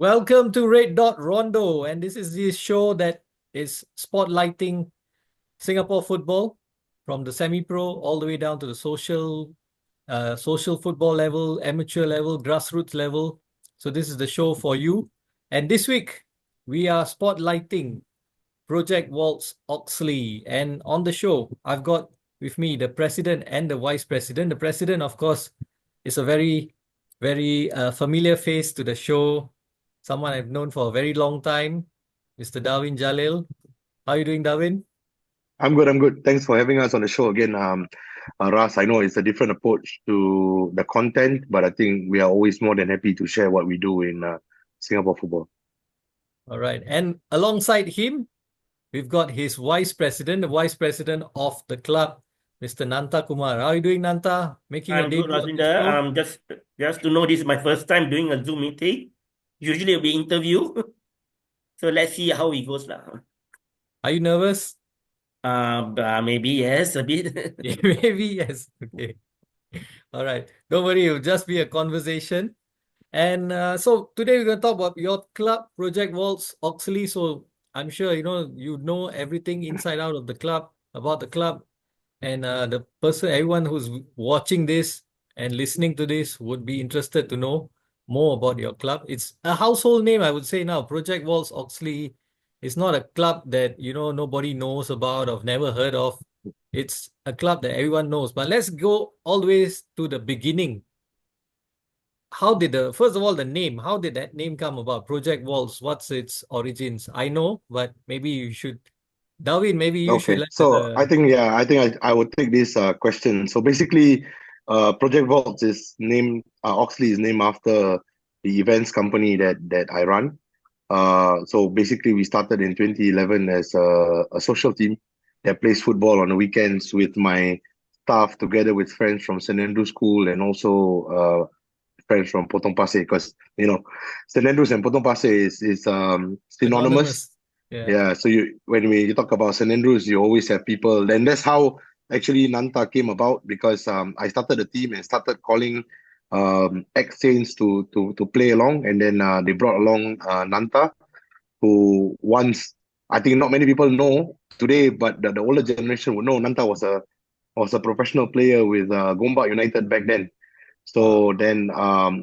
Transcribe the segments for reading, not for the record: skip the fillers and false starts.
Welcome to Red Dot Rondo, and this is the show that is spotlighting Singapore football from the semi-pro all the way down to the social football level, amateur level, grassroots level. So this is the show for you. And this week we are spotlighting Project Waltz Oxley, and on the show I've got with me the president and the vice president. The president, of course, is a very familiar face to the show, someone I've known for a very long time, Mr. Darwin Jalil. How are you doing, Darwin? I'm good. I'm good. Thanks for having us on the show again. Ras, I know it's a different approach to the content, but I think we are always more than happy to share what we do in Singapore football. All right. And alongside him, we've got his vice president, the vice president of the club, Mr. Nantha Kumar. How are you doing, Nantha? Making your I'm good, debut on the Rasinda. show? Just to know this is my first time doing a Zoom meeting. Usually it'll be interview. So let's see how it goes lah. Are you nervous? Maybe yes, a bit. Maybe yes. Okay. All right. Don't worry, it'll just be a conversation. And so today we're going to talk about your club, Project Waltz Oxley. So I'm sure you know everything inside out of the club, about the club, and the person, everyone who's watching this and listening to this would be interested to know more about your club. It's a household name, I would say now. Project Waltz Oxley is not a club that nobody knows about or never heard of. It's a club that everyone knows. But let's go all the way to the beginning. How did first of all, the name, how did that name come about? Project Waltz, what's its origins? I know, but maybe you should, Darwin, maybe you should Okay, let so I would take this question. So basically, Project Vaults is named Oxley is named after the events company that I run. So basically, we started in 2011 as a social team that plays football on the weekends with my staff, together with friends from St. Andrews School and also friends from Potong Pasir, because St. Andrews and Potong Pasir is synonymous. synonymous. Yeah. Yeah, so when you talk about St. Andrews, you always have people. And that's how actually Nantha came about, because I started a team and started calling ex-Saints to play along, and then they brought along Nantha, who once, I think not many people know today, but the older generation would know Nantha was a professional player with Gombak United back then. Wow. So then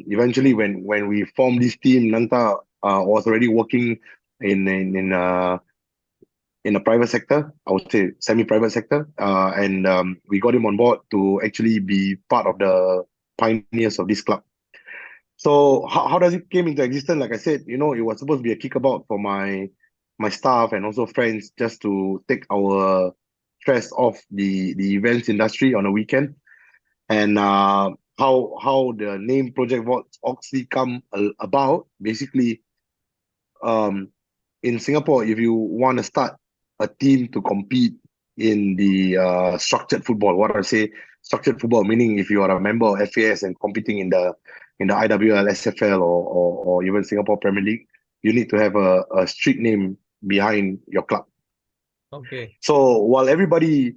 eventually when we formed this team, Nantha was already working in a private sector, I would say semi-private sector, and we got him on board to actually be part of the pioneers of this club. So how does it came into existence? Like I said, it was supposed to be a kickabout for my staff and also friends, just to take our stress off the events industry on a weekend. And how the name Project Oxley come about, basically, um, in Singapore, if you want to start a team to compete in the structured football, what I say structured football, meaning if you are a member of FAS and competing in the IWL, SFL, or even Singapore Premier League, you need to have a street name behind your club. Okay. So while everybody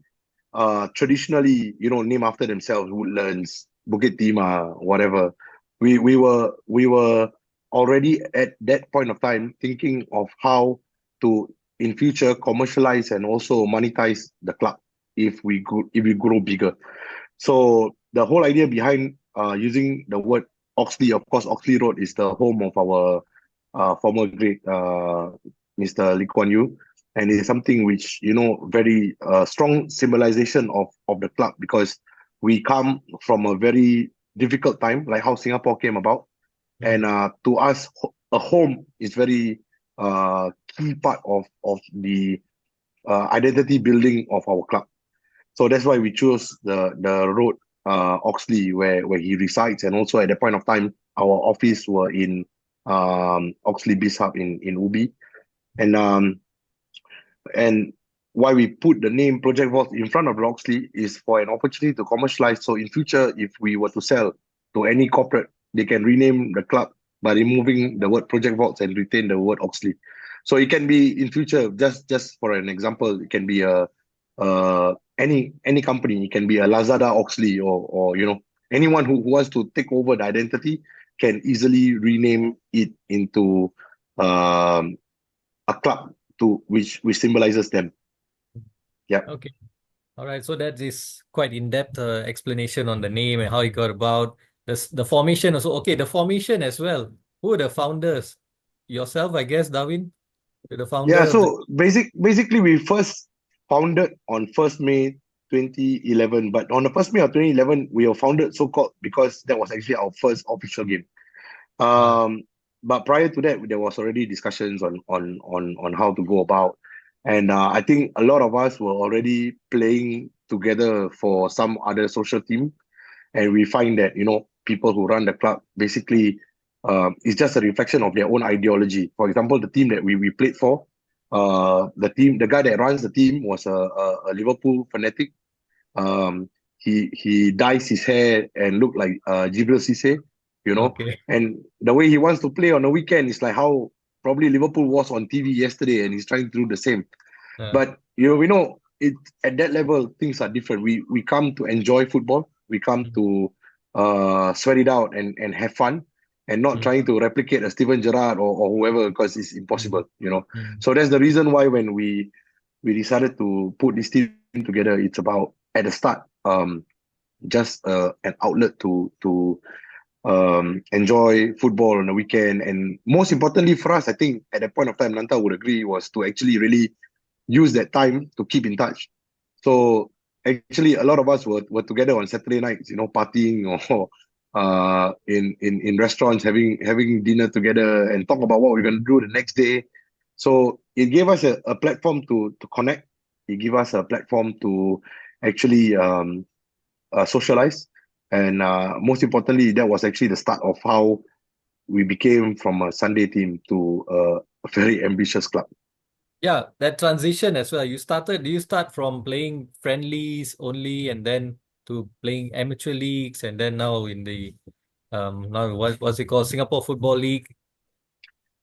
traditionally, name after themselves, Woodlands, Bukit Timah, whatever, we were already at that point of time thinking of how to in future commercialize and also monetize the club if we grow bigger. So the whole idea behind using the word Oxley, of course, Oxley Road is the home of our former great Mr. Lee Kuan Yew, and it's something which very strong symbolization of the club, because we come from a very difficult time, like how Singapore came about, and to us, a home is very key part of the identity building of our club. So that's why we chose the road Oxley, where he resides, and also at that point of time, our office were in Oxley Biz Hub in Ubi, and and why we put the name Project Vault in front of Oxley is for an opportunity to commercialize. So in future, if we were to sell to any corporate, they can rename the club by removing the word Project Vault and retain the word Oxley. So it can be in future, just for an example, it can be a any company. It can be a Lazada Oxley, or anyone who wants to take over the identity, can easily rename it into a club to which symbolizes them. Yeah. Okay. All right. So that is quite in-depth explanation on the name and how it got about. The formation also. Okay, the formation as well. Who are the founders? Yourself, I guess, Darwin, you're the Yeah, founder of the. so basically we first founded on 1st May 2011, but on the 1st May of 2011 we were founded so-called because that was actually our first official game. Uh, But prior to that, there was already discussions on how to go about, and I think a lot of us were already playing together for some other social team, and we find that people who run the club basically it's just a reflection of their own ideology. For example, the team that we played for, the guy that runs the team was a Liverpool fanatic. um, he dyes his hair and look like Jibril Cisse, okay. and the way he wants to play on the weekend is like how probably Liverpool was on TV yesterday, and he's trying to do the same. Uh, But we know it at that level things are different. We come to enjoy football. We come mm, to sweat it out and have fun, and not mm, trying to replicate a Steven Gerrard or whoever, because it's mm, impossible. mm. So that's the reason why when we decided to put this team together, it's about at the start just an outlet to enjoy football on the weekend, and most importantly for us, I think at that point of time, Nantha would agree, was to actually really use that time to keep in touch. So actually, a lot of us were together on Saturday nights, partying or in restaurants, having dinner together and talk about what we're gonna do the next day. So it gave us a platform to connect. It gave us a platform to actually socialize, and most importantly, that was actually the start of how we became from a Sunday team to a very ambitious club. Yeah, that transition as well. Do you start from playing friendlies only and then to playing amateur leagues and then now in the now what's it called? Singapore Football League.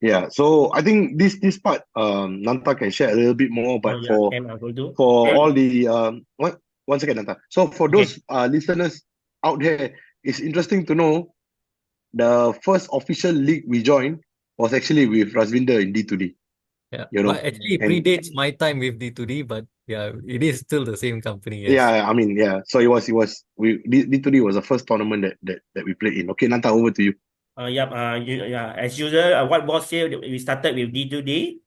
Yeah, so I think this part Nantha can share a little bit more, Oh but yeah, for can I will do. for all the one second, Nantha. So for Okay. those listeners out there, it's interesting to know the first official league we joined was actually with Rasvinder in D2D, Yeah. you But know. actually it And predates my time with D2D, but yeah, it is still the same company, yes. yeah, I mean, yeah. So it was we D2D was the first tournament that we played in. Okay, Nantha, over to you. Yep. Yeah. As usual, what boss said, we started with D2D.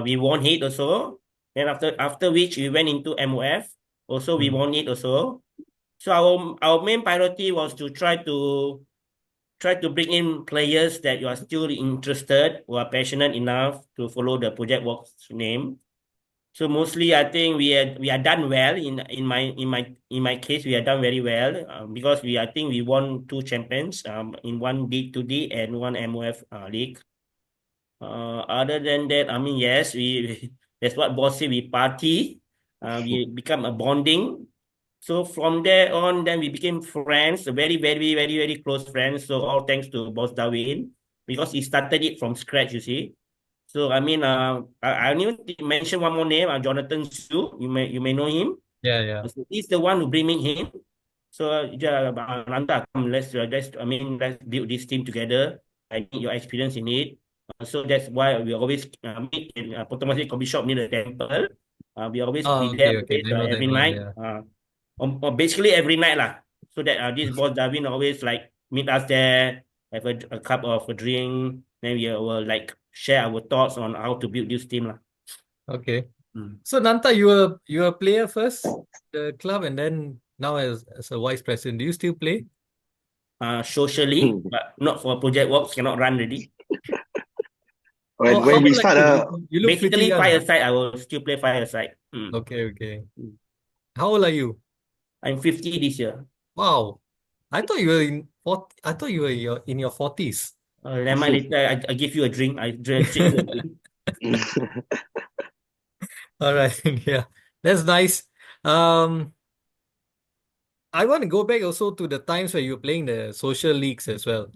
We won it also. Then after which we went into MOF. Also, we Mm. won it also. So our main priority was to try to bring in players that you are still interested, who are passionate enough to follow the project works name. So mostly, I think we are done well in my case. We are done very well because I think we won two champions in one D2D and one MOF league. Other than that, I mean, yes, that's what boss say. We party, we become a bonding. So from there on, then we became friends, very, very, very, very close friends. So all thanks to boss Darwin because he started it from scratch. You see. So I mean, I need to mention one more name, Jonathan Su. You may know him. Yeah, yeah. So he's the one who bringing him. So yeah, Nantha, come, let's build this team together. I need your experience in it. So that's why we always meet in Potong Pasir Coffee Shop near the temple. We always be Oh, there okay, okay. always, I know that every one, night. yeah. Or basically every night lah. So that this boss Darwin always like meet us there, have a cup of a drink. Then we will like share our thoughts on how to build this team lah. Okay. Mm. So Nanta, you were a player first, the club, and then now as a vice president. Do you still play? Socially, but not for project works, cannot run already. Oh, how when we old are start you? You look pretty Basically, young. five-a-side, I will still play five-a-side. Okay, okay. How old are you? I'm 50 this year. Wow. I thought you were in 40, I thought you were in your 40s. Then later, I give you a drink. I treat you a drink. All right. Yeah. That's nice. Um, I want to go back also to the times where you were playing the social leagues as well.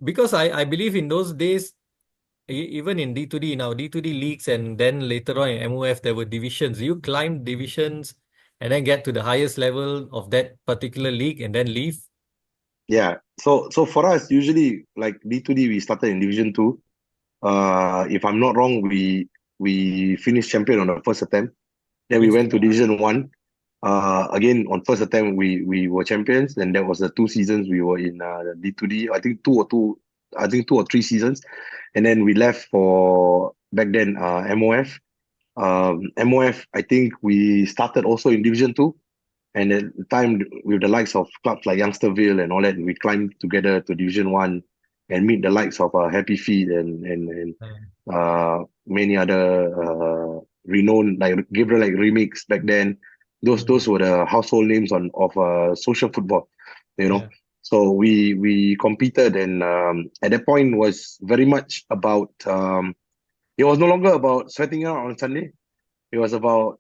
Because I believe in those days, even in D2D now, D2D leagues, and then later on in MOF, there were divisions. You climb divisions and then get to the highest level of that particular league and then leave. Yeah. So for us, usually like D2D, we started in Division Two. If I'm not wrong, we finished champion on the first attempt. Then we Yes. went to Division One. Again on first attempt, we were champions. And that was the 2 seasons we were in D2D. I think 2 or 3 seasons. And then we left for back then MOF. MOF, I think we started also in Division Two. And at the time, with the likes of clubs like Youngsterville and all that, we climbed together to Division One and meet the likes of Happy Feet and Um, many other renowned like Gabriel like Remix back then. Those were the household names on of social football, you know. yeah, So we competed, and at that point was very much about. It was no longer about sweating out on Sunday. It was about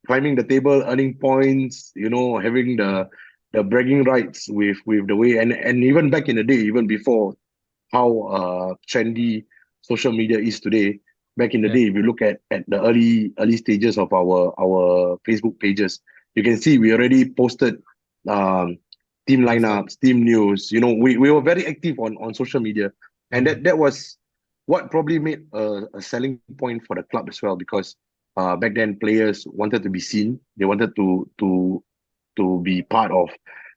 climbing the table, earning points, having the bragging rights with the way, and even back in the day, even before how trendy social media is today. Back in the yeah, day, if you look at the early stages of our Facebook pages, you can see we already posted um, team that's right. lineups, team news. We were very active on social media, and Mm, that was what probably made a selling point for the club as well, because back then players wanted to be seen. They wanted to be part of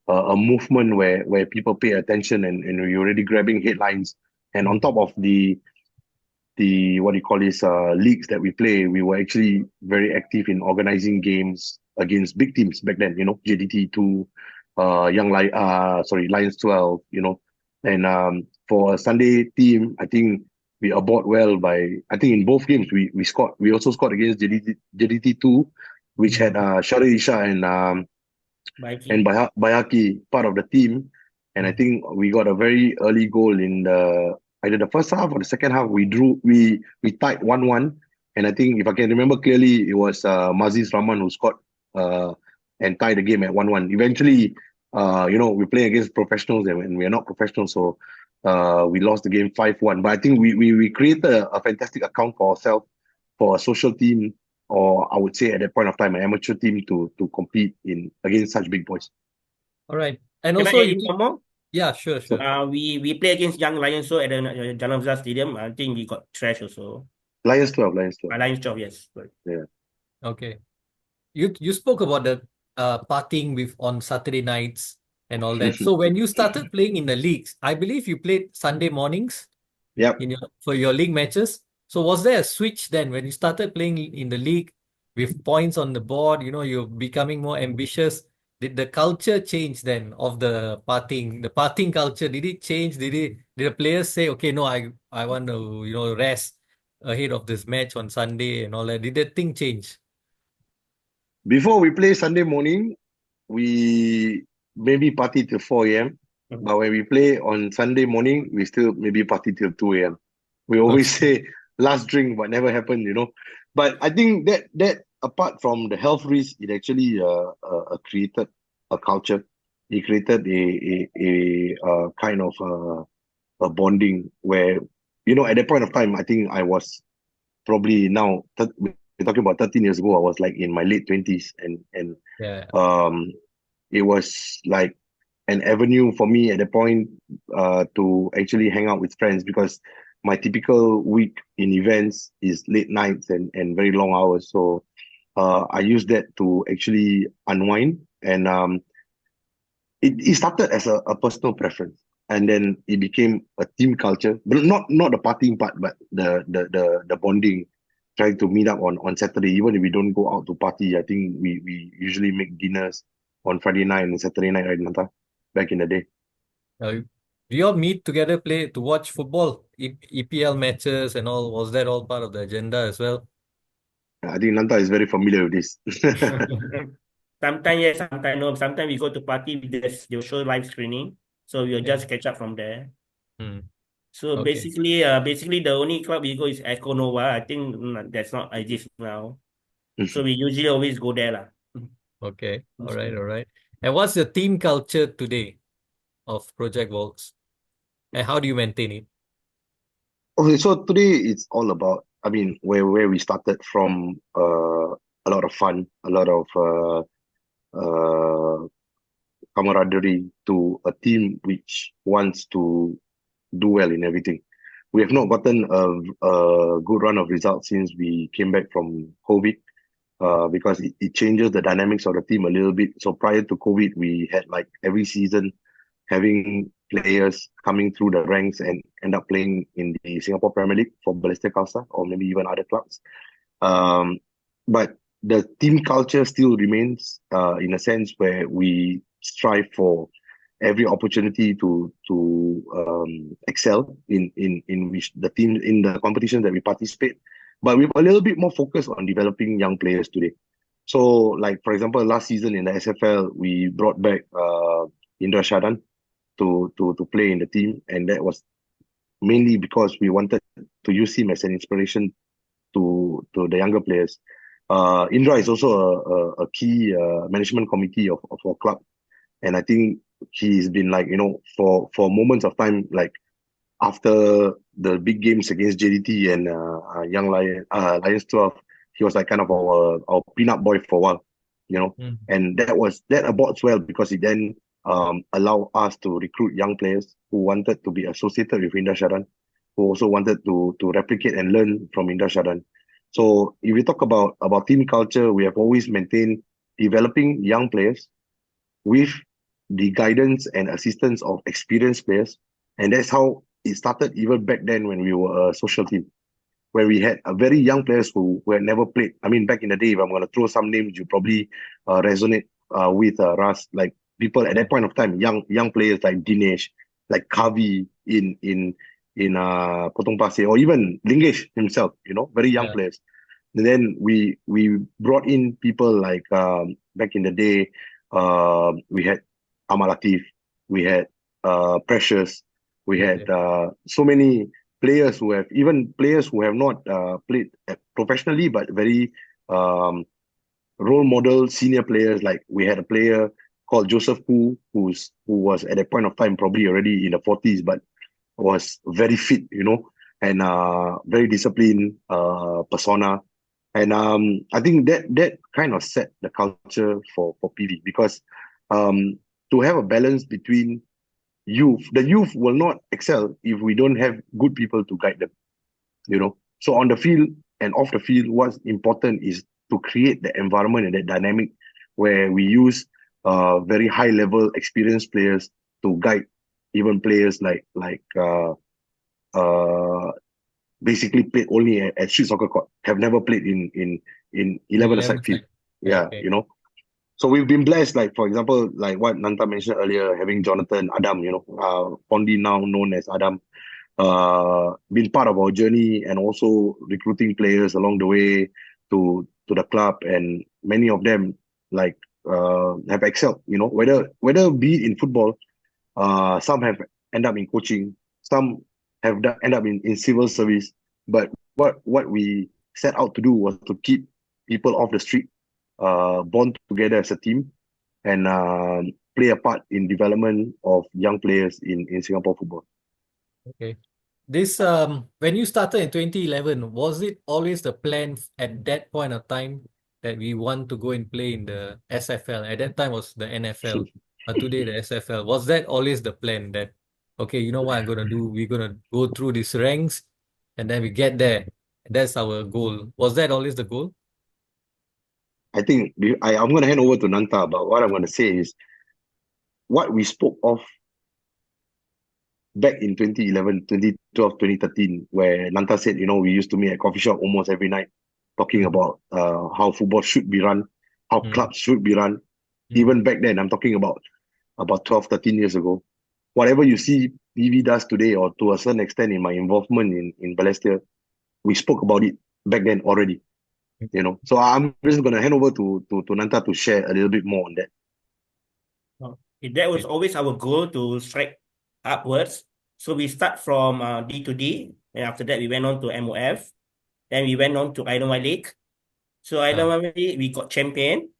a movement where people pay attention, and you're already grabbing headlines. And on mm, top of the what do you call this leagues that we play, we were actually very active in organizing games against big teams back then. JDT two, Lions 12. And for a Sunday team, I think we abode well by. I think in both games we scored. We also scored against JDT two, which had mm, Shari Isha and Mikey. Bayaki part of the team. And I mm, think we got a very early goal in either the first half or the second half. We tied 1-1. And I think if I can remember clearly, it was Maziz Rahman who scored uh, and tied the game at 1-1. Eventually, we play against professionals, and we are not professionals, so we lost the game 5-1. But I think we created a fantastic account for ourselves, for a social team, or I would say at that point of time, an amateur team to compete in against such big boys. all right. And Can I also add you in took, one more? yeah, sure, sure. We play against Young Lions so at the Jalan Besar Stadium. I think we got trash also. Lions 12, Lions 12. Lions 12, yes. Right. Yeah. Okay. You spoke about the partying with on Saturday nights and all that. So when you started playing in the leagues, I believe you played Sunday mornings Yep. in for your league matches. So was there a switch then when you started playing in the league with points on the board, you're becoming more ambitious? Did the culture change then of the partying? The partying culture, did it change? Did the players say, okay, no, I want to, rest ahead of this match on Sunday and all that? Did the thing change? Before we play Sunday morning, we maybe party till 4 a.m. Mhm. But when we play on Sunday morning, we still maybe party till 2 a.m. We always Okay. say last drink, but never happened. But I think that apart from the health risk, it actually created a culture. It created a kind of a bonding where, at that point of time, I think I was probably now, we're talking about 13 years ago, I was like in my late 20s, and Yeah. um, it was like an avenue for me at the point to actually hang out with friends, because my typical week in events is late nights and very long hours. So I use that to actually unwind. And it started as a personal preference, and then it became a team culture, but not the partying part, but the bonding, trying to meet up on Saturday. Even if we don't go out to party, I think we usually make dinners on Friday night and Saturday night, right, Nantha? Back in the day. Do you all meet together, play to watch football, EPL matches and all? Was that all part of the agenda as well? I think Nantha is very familiar with this. Sometimes yes, sometimes no. Sometimes we go to party, they'll show live screening. So we'll Yeah. just catch up from there. Hmm. So Okay. basically the only club we go is Echo Nova. I think that's not exist now. So we usually always go there lah. Okay. All right. All right. And what's the team culture today of Project Volts? And how do you maintain it? Okay, so today it's all about, I mean, where we started from, a lot of fun, a lot of camaraderie to a team which wants to do well in everything. We have not gotten a good run of results since we came back from COVID, because it changes the dynamics of the team a little bit. So prior to COVID, we had like every season having players coming through the ranks and end up playing in the Singapore Premier League for Balestier Khalsa or maybe even other clubs. Um, but the team culture still remains, in a sense where we strive for every opportunity to excel in which the team in the competition that we participate. But we're a little bit more focused on developing young players today. So, like for example, last season in the SFL, we brought back Indra Shadan to play in the team, and that was mainly because we wanted to use him as an inspiration to the younger players. Indra is also a key management committee of our club, and I think he's been like, for moments of time, like after the big games against JDT and Young Lions 12, he was like kind of our peanut boy for a while, Mm. and that abodes well because it then allowed us to recruit young players who wanted to be associated with Indra Sharan, who also wanted to replicate and learn from Indra Sharan. So if we talk about team culture, we have always maintained developing young players with the guidance and assistance of experienced players. And that's how it started even back then when we were a social team, where we had a very young players who had never played. I mean, back in the day, if I'm going to throw some names, you probably resonate with Ras, like people at Yeah. that point of time, young players like Dinesh, like Kavi in Potong Pasir, or even Lingesh himself, very young Yeah. players. And then we brought in people like back in the day, we had Ahmad Latif, we had Precious, we had Okay. so many players who have not played professionally, but very role model senior players. Like we had a player called Joseph who was at that point of time probably already in the 40s, but was very fit, and very disciplined persona. And I think that kind of set the culture for PV, because um, to have a balance between the youth will not excel if we don't have good people to guide them. So on the field and off the field, what's important is to create the environment and that dynamic where we use very high level experienced players to guide even players uh basically played only at street soccer court, have never played in 11 a side 11 field. side. Yeah, Okay. so we've been blessed, like for example, like what Nantha mentioned earlier, having Jonathan Adam, fondly now known as Adam, been part of our journey and also recruiting players along the way to the club, and many of them like have excelled. Whether be it in football, some have end up in coaching, some have end up in civil service. But what we set out to do was to keep people off the street, bond together as a team, and play a part in development of young players in Singapore football. Okay. This when you started in 2011, was it always the plan at that point of time that we want to go and play in the SFL? At that time was the NFL, but today the SFL. Was that always the plan that, okay, you know what I'm gonna do? We're gonna go through these ranks and then we get there. That's our goal. Was that always the goal? I think I'm going to hand over to Nanta, but what I'm going to say is what we spoke of back in 2011, 2012, 2013, where Nanta said, we used to meet at coffee shop almost every night, talking Mm, about how football should be run, how mm, clubs should be run. mm. Even back then, I'm talking about 12, 13 years ago. Whatever you see PV does today, or to a certain extent in my involvement in Balestier, we spoke about it back then already. So I'm just going to hand over to Nanta to share a little bit more on that. That was Okay. always our goal to strike upwards. So we start from D to D, and after that we went on to MOF. Then we went on to Island Wide League. So Island Ah, Wide League we got champion.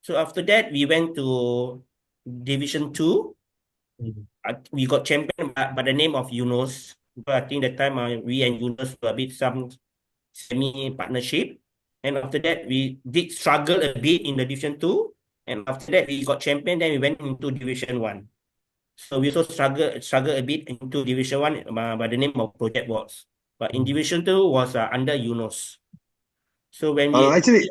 So after that we went to Division 2. mm, We got champion by the name of Yunus. But I think that time we and Yunus were a bit some semi partnership. And after that we did struggle a bit in the Division 2. And after that, we got champion. Then we went into Division 1. So we also struggle a bit into Division 1 by the name of Project Walls. But in Division 2 was under Yunus. So when we Actually,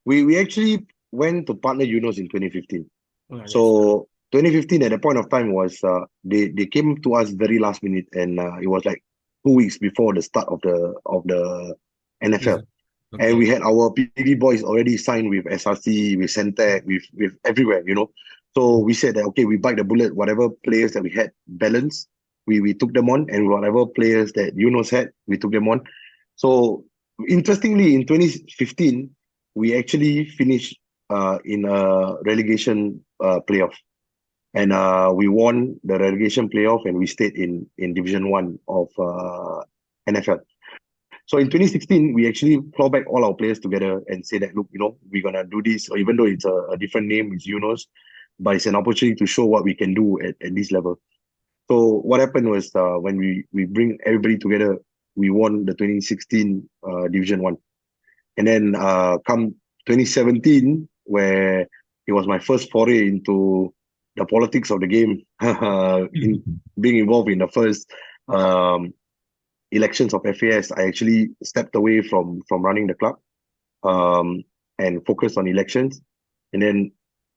we actually went to partner Yunus in 2015. That's true. So 2015 at the point of time was they came to us very last minute, and it was like 2 weeks before the start of the NFL. Season. And Okay. we had our PV boys already signed with SRC, with Centec, with everywhere, So we said that, okay, we bite the bullet. Whatever players that we had balance, we took them on, and whatever players that Yunus had, we took them on. So interestingly, in 2015, we actually finished in a relegation playoff, and we won the relegation playoff, and we stayed in Division 1 of NFL. So in 2016, we actually claw back all our players together and say that, look, we're gonna do this, or even though it's a different name, it's Yunus, but it's an opportunity to show what we can do at this level. So what happened was when we bring everybody together, we won the 2016 Division 1. And then come 2017, where it was my first foray into the politics of the game, in being involved in the first elections of FAS, I actually stepped away from running the club and focused on elections. And then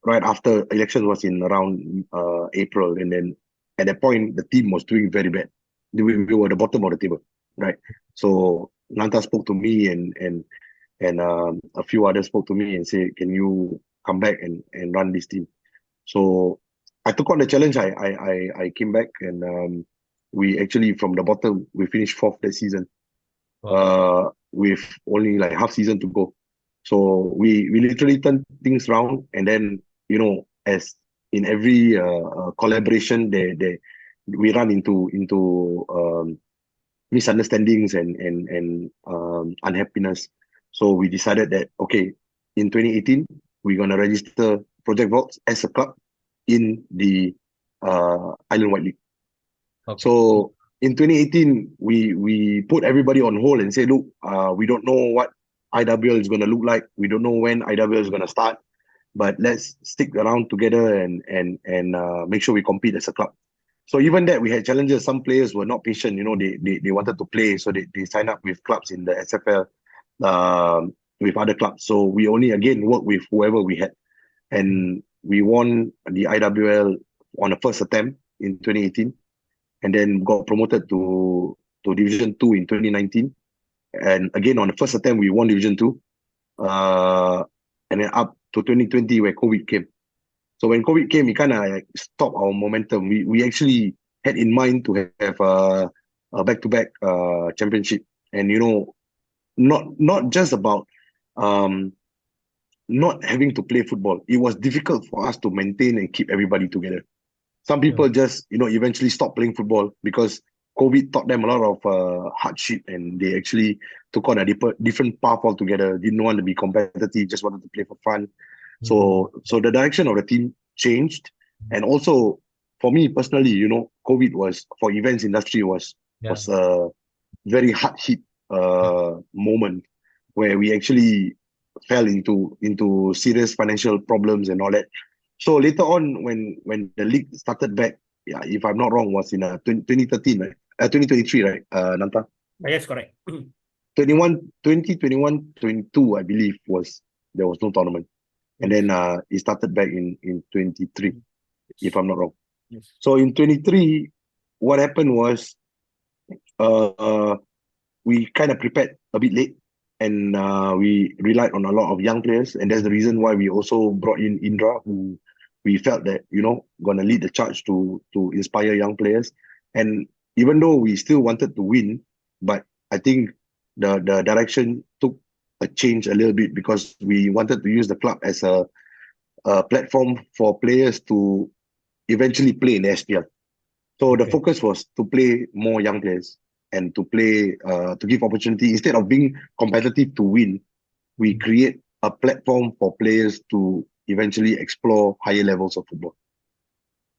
right after election was in around April, and then at that point the team was doing very bad. We were at the bottom of the table, right? So Nantha spoke to me, and a few others spoke to me and said, "Can you come back and run this team?" So I took on the challenge. I came back, and we actually, from the bottom, we finished fourth that season. Wow. With only like half season to go. So we literally turned things around, and then as in every collaboration, we run into misunderstandings and unhappiness. So we decided that, okay, in 2018 we're gonna register Project Vaults as a club in the Island White League. Okay. So in 2018, we put everybody on hold and say, look, we don't know what IWL is going to look like. We don't know when IWL is going to start, but let's stick around together and make sure we compete as a club. So even that, we had challenges. Some players were not patient. They wanted to play, so they signed up with clubs in the SFL, with other clubs. So we only again worked with whoever we had, and we won the IWL on the first attempt in 2018. And then got promoted to Division 2 in 2019. And again, on the first attempt, we won Division 2. And then up to 2020 where COVID came. So when COVID came, it kind of like stopped our momentum. We actually had in mind to have a back-to-back championship. And, not just about not having to play football. It was difficult for us to maintain and keep everybody together. Some people just, eventually stopped playing football because COVID taught them a lot of hardship, and they actually took on a different path altogether. Didn't want to be competitive, just wanted to play for fun. So the direction of the team changed. And also, for me personally, COVID was, for events industry, was a very hard hit moment where we actually fell into serious financial problems and all that. So later on, when the league started back, if I'm not wrong, was in 2013, right? 2023, right, Nantha? Yes, correct. 2021, 22, I believe, there was no tournament. And then it started back in 23, if I'm not wrong. Yes. So in 23, what happened was we kind of prepared a bit late, and we relied on a lot of young players. And that's the reason why we also brought in Indra, who we felt that, gonna lead the charge to inspire young players. And even though we still wanted to win, but I think the direction took a change a little bit, because we wanted to use the club as a platform for players to eventually play in the SPL. So the focus was to play more young players and to play, to give opportunity. Instead of being competitive to win, we create a platform for players to eventually explore higher levels of football.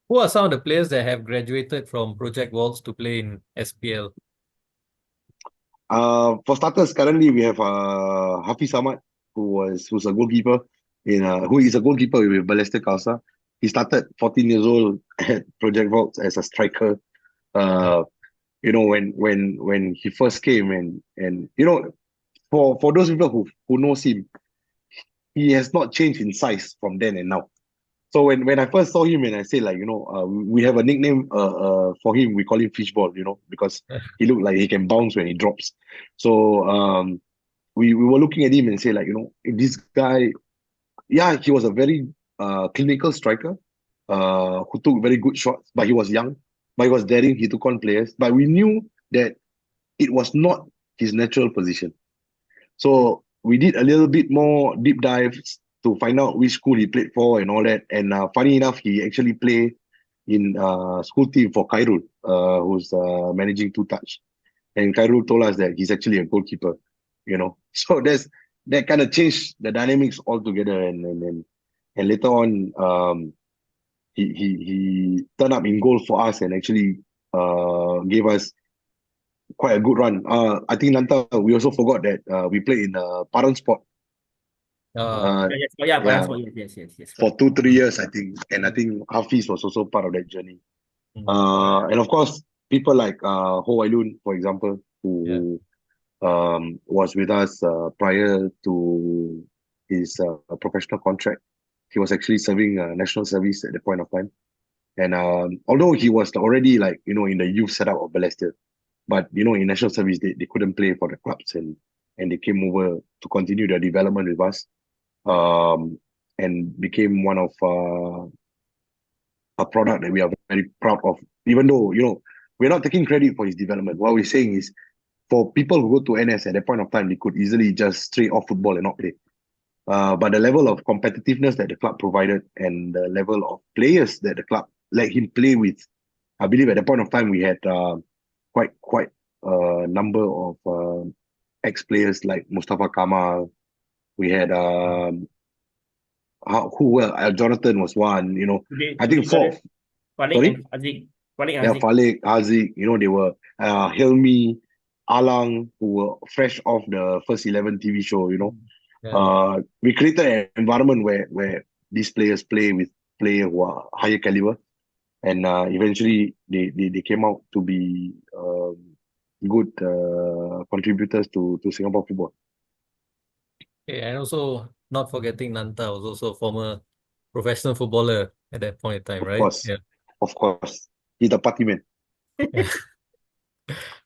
Who are some of the players that have graduated from Project Walls to play in SPL? For starters, currently we have Hafiz Ahmad, who's a goalkeeper. who is a goalkeeper with Balestier Khalsa. He started 14 years old at Project Volts as a striker. Yeah. Uh, when he first came, and for those people who knows him, he has not changed in size from then and now. So when I first saw him and I say, like, we have a nickname for him. We call him Fishball, because he looked like he can bounce when he drops. So we were looking at him and say, like, if this guy, yeah, he was a very clinical striker who took very good shots, but he was young, but he was daring. He took on players, but we knew that it was not his natural position. So we did a little bit more deep dives to find out which school he played for and all that. And funny enough, he actually played in school team for Khairul, who's managing Two Touch. And Khairul told us that he's actually a goalkeeper. So that kind of changed the dynamics altogether. And later on, he turned up in goal for us and actually gave us quite a good run. I think Nantha, we also forgot that we played in Paran Sport. Uh, Uh, Yeah, yes. Oh, yeah, yeah, Sport. Yes. for Correct. 2-3 years, I think. And I think Hafiz was also part of that journey. mm, And of course, people like Ho Wailun, for example, yeah. who was with us prior to his professional contract. He was actually serving national service at the point of time. And although he was already, like, in the youth setup of Balestier, but in national service they couldn't play for the clubs, and they came over to continue their development with us, and became one of a product that we are very proud of. Even though we're not taking credit for his development. What we're saying is, for people who go to NS at that point of time, they could easily just stray off football and not play. But the level of competitiveness that the club provided and the level of players that the club let him play with, I believe at the point of time we had quite a number of ex-players like Mustafa Kamal. We had Jonathan was one. I think Today, four. brother. Falik Sorry, and Aziz. Falik and yeah, Aziz. Falik, Haziq. They were Hilmi, Alang, who were fresh off the First 11 TV show. Yeah. We created an environment where these players play with players who are higher caliber, and eventually they came out to be good contributors to Singapore football. Okay, and also not forgetting Nantha was also a former professional footballer at that point in time, Of right? course, Yeah. of course, he's the party man. Yeah.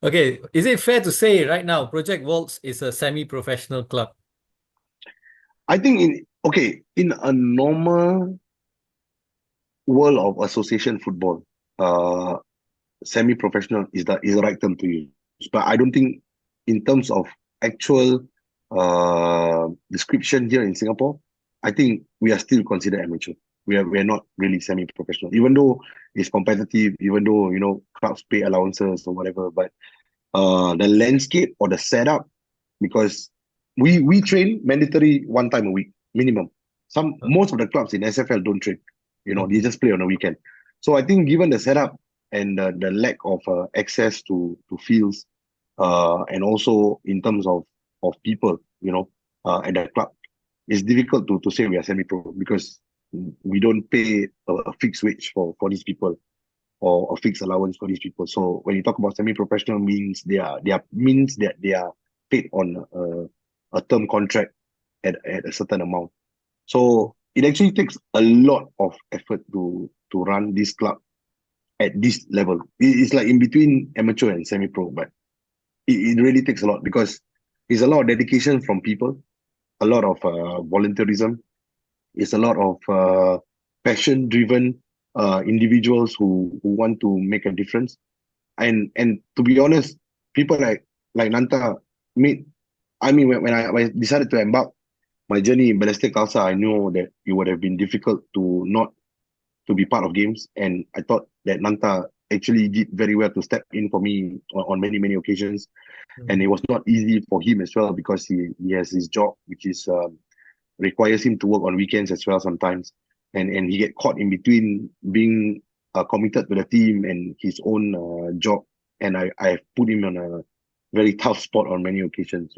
Okay, is it fair to say right now Project Volts is a semi-professional club? I think in a normal world of association football, uh, semi-professional is the right term to use. But I don't think, in terms of actual description here in Singapore, I think we are still considered amateur. We are not really semi-professional, even though it's competitive, even though clubs pay allowances or whatever. But the landscape or the setup, because we train mandatory one time a week minimum. Most of the clubs in SFL don't train. They Mhm. just play on the weekend. So I think, given the setup and the lack of access to fields, and also in terms of people, at the club, it's difficult to say we are semi-pro, because we don't pay a fixed wage for these people, or a fixed allowance for these people. So when you talk about semi-professional, means they are paid on a term contract at a certain amount. So it actually takes a lot of effort to run this club at this level. It's like in between amateur and semi-pro, but it really takes a lot, because it's a lot of dedication from people, a lot of volunteerism. It's a lot of passion-driven individuals who want to make a difference. And to be honest, people like Nanta made. I mean, when I decided to embark my journey in Balestier Khalsa, I knew that it would have been difficult to not to be part of games, and I thought that Nanta actually did very well to step in for me on many occasions. And it Mhm. was not easy for him as well, because he has his job, which is requires him to work on weekends as well sometimes, and he get caught in between being committed to the team and his own job, and I put him on a very tough spot on many occasions.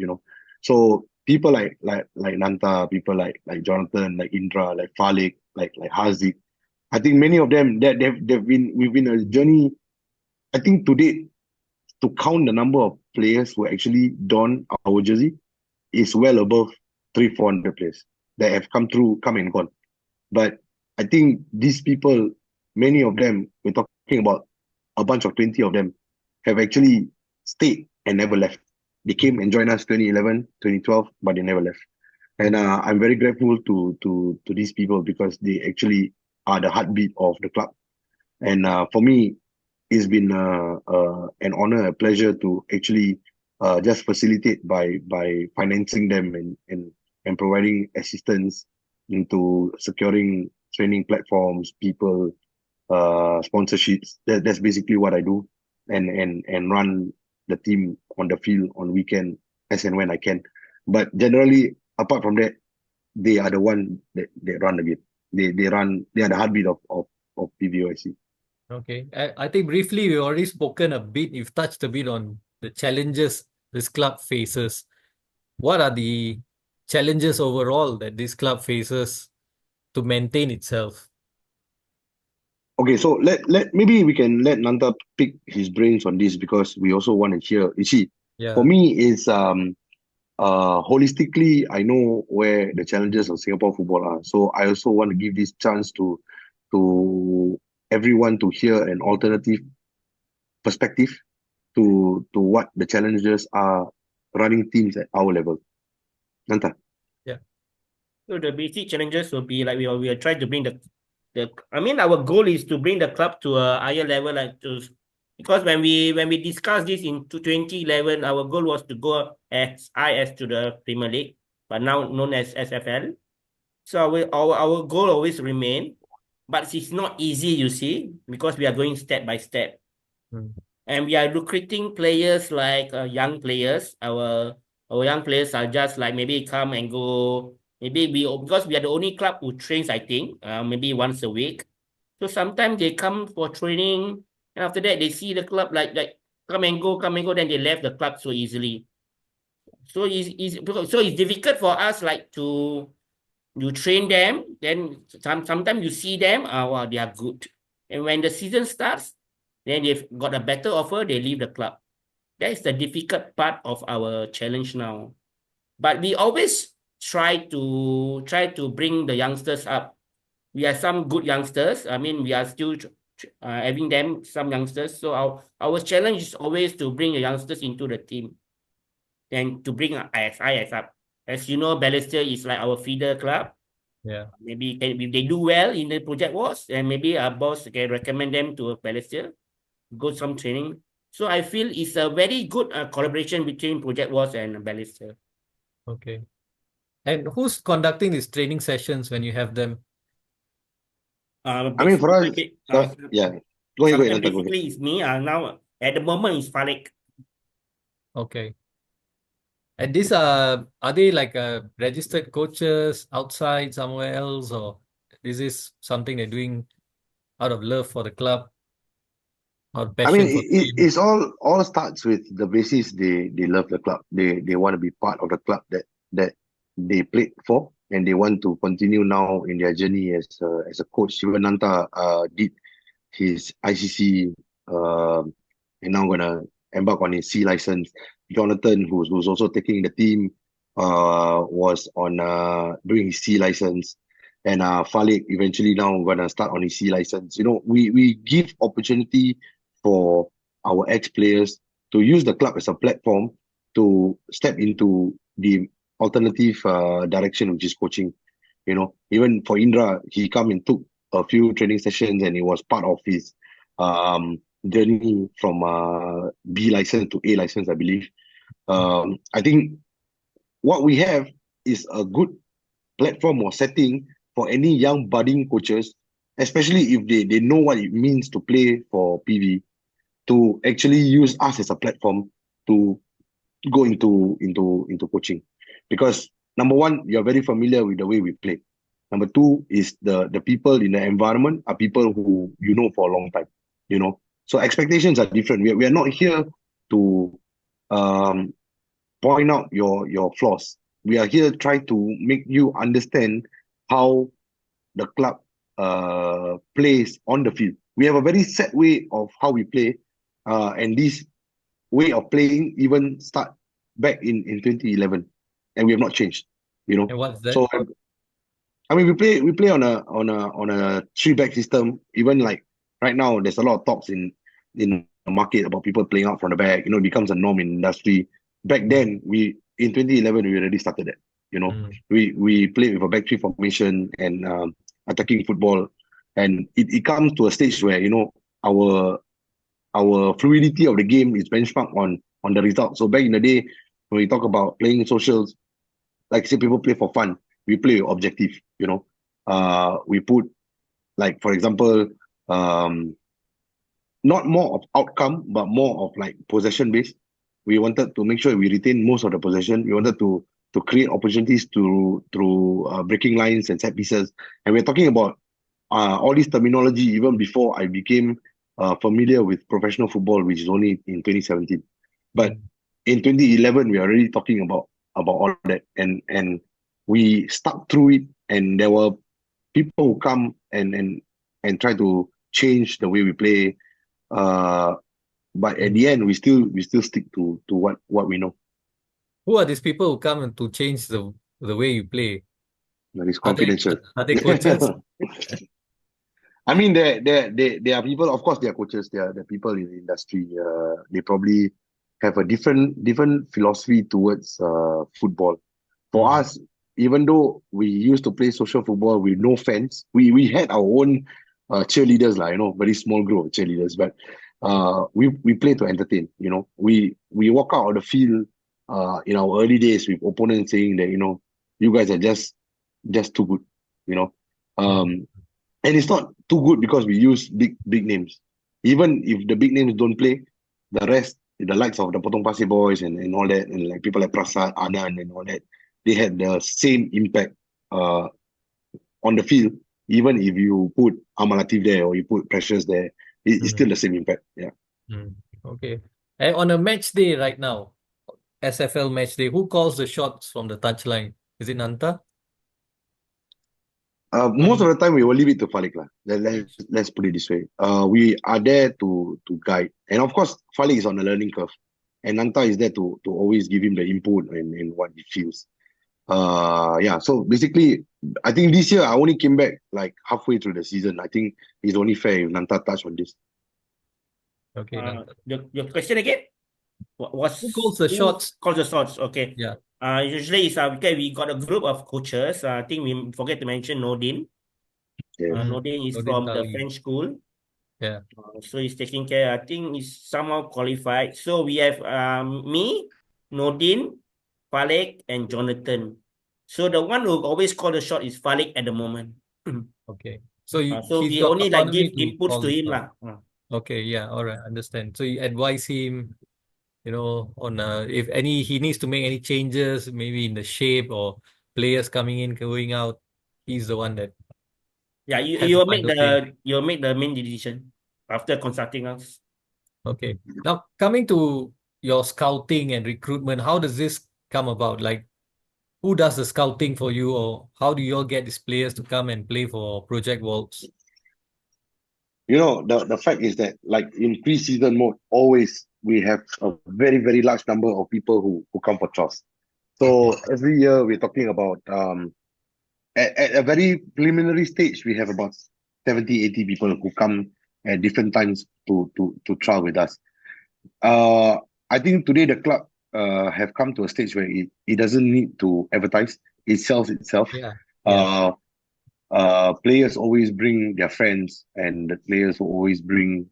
So people like Nantha, people like Jonathan, like Indra, like Falik, like Haziq. I think many of them that we've been a journey. I think today to count the number of players who actually don our jersey is well above 300-400 players that have come and gone. But I think these people, many of them, we're talking about a bunch of 20 of them, have actually stayed and never left. They came and joined us 2011, 2012, but they never left. And I'm very grateful to these people because they actually are the heartbeat of the club. And for me, it's been an honor, a pleasure to actually just facilitate by financing them and providing assistance into securing training platforms, people, sponsorships. That's basically what I do, and run the team on the field on weekend as and when I can. But generally, apart from that, they are the one that run the game. They run. They are the heartbeat of PVOIC. Okay. I think briefly we've already spoken a bit, you've touched a bit on the challenges this club faces. What are the challenges overall that this club faces to maintain itself? Okay, so let maybe we can let Nantha pick his brains on this because we also want to hear. You see, for Yeah. me, is holistically, I know where the challenges of Singapore football are. So I also want to give this chance to everyone to hear an alternative perspective to what the challenges are running teams at our level. Nantha. Yeah. So the basic challenges will be like we are trying to bring the I mean our goal is to bring the club to a higher level, like to, because when we discussed this in 2011, our goal was to go as high as to the Premier League, but now known as SFL. So our goal always remain, but it's not easy, you see, because we are going step by step. Mm. And we are recruiting players like young players. Our young players are just like maybe come and go. Maybe because we are the only club who trains, I think, maybe once a week. So sometimes they come for training, and after that they see the club like come and go, then they left the club so easily. So it's difficult for us like to you train them, then sometimes you see them, wow, they are good. And when the season starts, then they've got a better offer, they leave the club. That is the difficult part of our challenge now. But we always try to bring the youngsters up. We have some good youngsters. I mean, we are still having them, some youngsters. So our challenge is always to bring the youngsters into the team and to bring as high as up. As you know, Balestier is like our feeder club. Yeah. Maybe if they do well in the project wars, and maybe our boss can recommend them to a Palestine, go some training. So I feel it's a very good collaboration between Project Wars and Ballister. Okay. And who's conducting these training sessions when you have them? I mean, for us, yeah. Go ahead, Sometimes Nantha, go ahead. basically it's me. Now at the moment it's Falik. Okay. And these are they like registered coaches outside somewhere else, or is this something they're doing out of love for the club or I mean, passion for the game? it's all starts with the basis they love the club. They want to be part of the club that they played for, and they want to continue now in their journey as a coach. Even Nantha did his ICC, and now gonna embark on his C license. Jonathan, who's also taking the team, was on doing his C license, and Falik eventually now gonna start on his C license. You know, we give opportunity for our ex players to use the club as a platform to step into the alternative direction, which is coaching. You know, even for Indra, he come and took a few training sessions, and it was part of his journey from B license to A license, I believe. I think what we have is a good platform or setting for any young budding coaches, especially if they know what it means to play for PV, to actually use us as a platform to go into coaching. Because number one, you're very familiar with the way we play. Number two is the people in the environment are people who you know for a long time, you know. So expectations are different. We are not here to point out your flaws. We are here try to make you understand how the club plays on the field. We have a very set way of how we play, and this way of playing even start back in 2011, and we have not changed. And what's that? So I mean, we play on a three back system. Even like right now, there's a lot of talks in the market about people playing out from the back. It becomes a norm in industry. Back Mm, then, we in 2011 we already started that. mm, We played with a back three formation and attacking football, and it comes to a stage where our our fluidity of the game is benchmarked on the result. So back in the day, when we talk about playing socials, like I say, people play for fun. We play with objective. We put, like, for example, um, not more of outcome, but more of like possession based. We wanted to make sure we retain most of the possession. We wanted to create opportunities through breaking lines and set pieces. And we're talking about all this terminology even before I became familiar with professional football, which is only in 2017. But mm, in 2011, we are already talking about all that, and we stuck through it. And there were people who come and try to change the way we play. Uh, but at mm. the end, we still stick to what we know. Who are these people who come and to change the way you play? That is Are they confidential. are they coaches? I mean, there are people. Of course, they are coaches. They are people in the industry. They probably have a different philosophy towards football. For Mm, us, even though we used to play social football with no fans, we had our own cheerleaders, like very small group of cheerleaders. But we play to entertain. We walk out of the field in our early days with opponents saying that you guys are just too good. You know, mm, um, and it's not too good because we use big names. Even if the big names don't play, the rest, the likes of the Potong Pasir boys and all that, and like people like Prasad, Anand, and all that, they had the same impact uh, on the field. Even if you put Amal Latif there or you put Precious there, it's mm, still the same impact. Yeah. mm. Okay. And on a match day right now, SFL match day, who calls the shots from the touchline? Is it Nantha? Most of the time we will leave it to Falik lah. Let's put it this way. We are there to guide, and of course Falik is on a learning curve, and Nanta is there to always give him the input and what he feels. Yeah. So basically, I think this year I only came back like halfway through the season. I think it's only fair if Nanta touch on this. Okay, Nantha. Your question again? Who calls Was the who shots? calls the shots? Okay. Yeah. Usually it's okay. We got a group of coaches. I think we forget to mention Nordin. Yes. Nordin is Nordin from the Tawi. French school. Yeah. So he's taking care. I think he's somehow qualified. So we have me, Nordin, Falek, and Jonathan. So the one who always call the shot is Falek at the moment. Okay. So So he's we got only like autonomy give to inputs call to the him shot. lah. Okay, yeah, all right, understand. So you advise him, on if he needs to make any changes, maybe in the shape or players coming in, going out, he's the one that Yeah, has the final say. you'll make the main decision after consulting us. Okay. Now coming to your scouting and recruitment, how does this come about? Like who does the scouting for you, or how do you all get these players to come and play for Project Wolves? The fact is that like in pre-season mode, always we have a very large number of people who come for trials. So Okay. every year we're talking about at a very preliminary stage, we have about 70, 80 people who come at different times to trial with us. Uh, I think today the club have come to a stage where it doesn't need to advertise. It sells itself. Yeah. Yeah. Uh, Players always bring their friends, and the players will always bring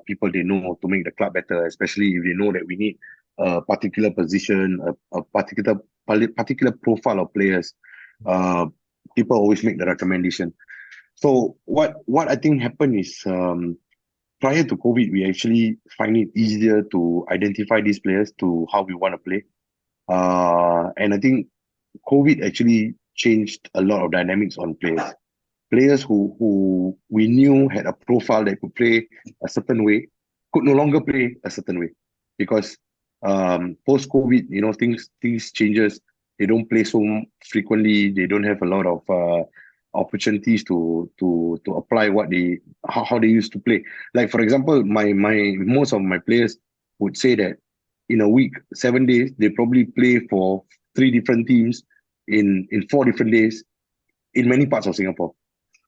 people they know to make the club better, especially if they know that we need a particular position, a particular profile of players. Uh, People always make the recommendation. So what I think happened is prior to COVID, we actually find it easier to identify these players to how we want to play. And I think COVID actually changed a lot of dynamics on players. Players who we knew had a profile that could play a certain way could no longer play a certain way because post COVID, things changes. they don't play so frequently. They don't have a lot of opportunities to apply what they how they used to play. Like for example, my most of my players would say that in a week, 7 days, they probably play for three different teams in 4 different days in many parts of Singapore.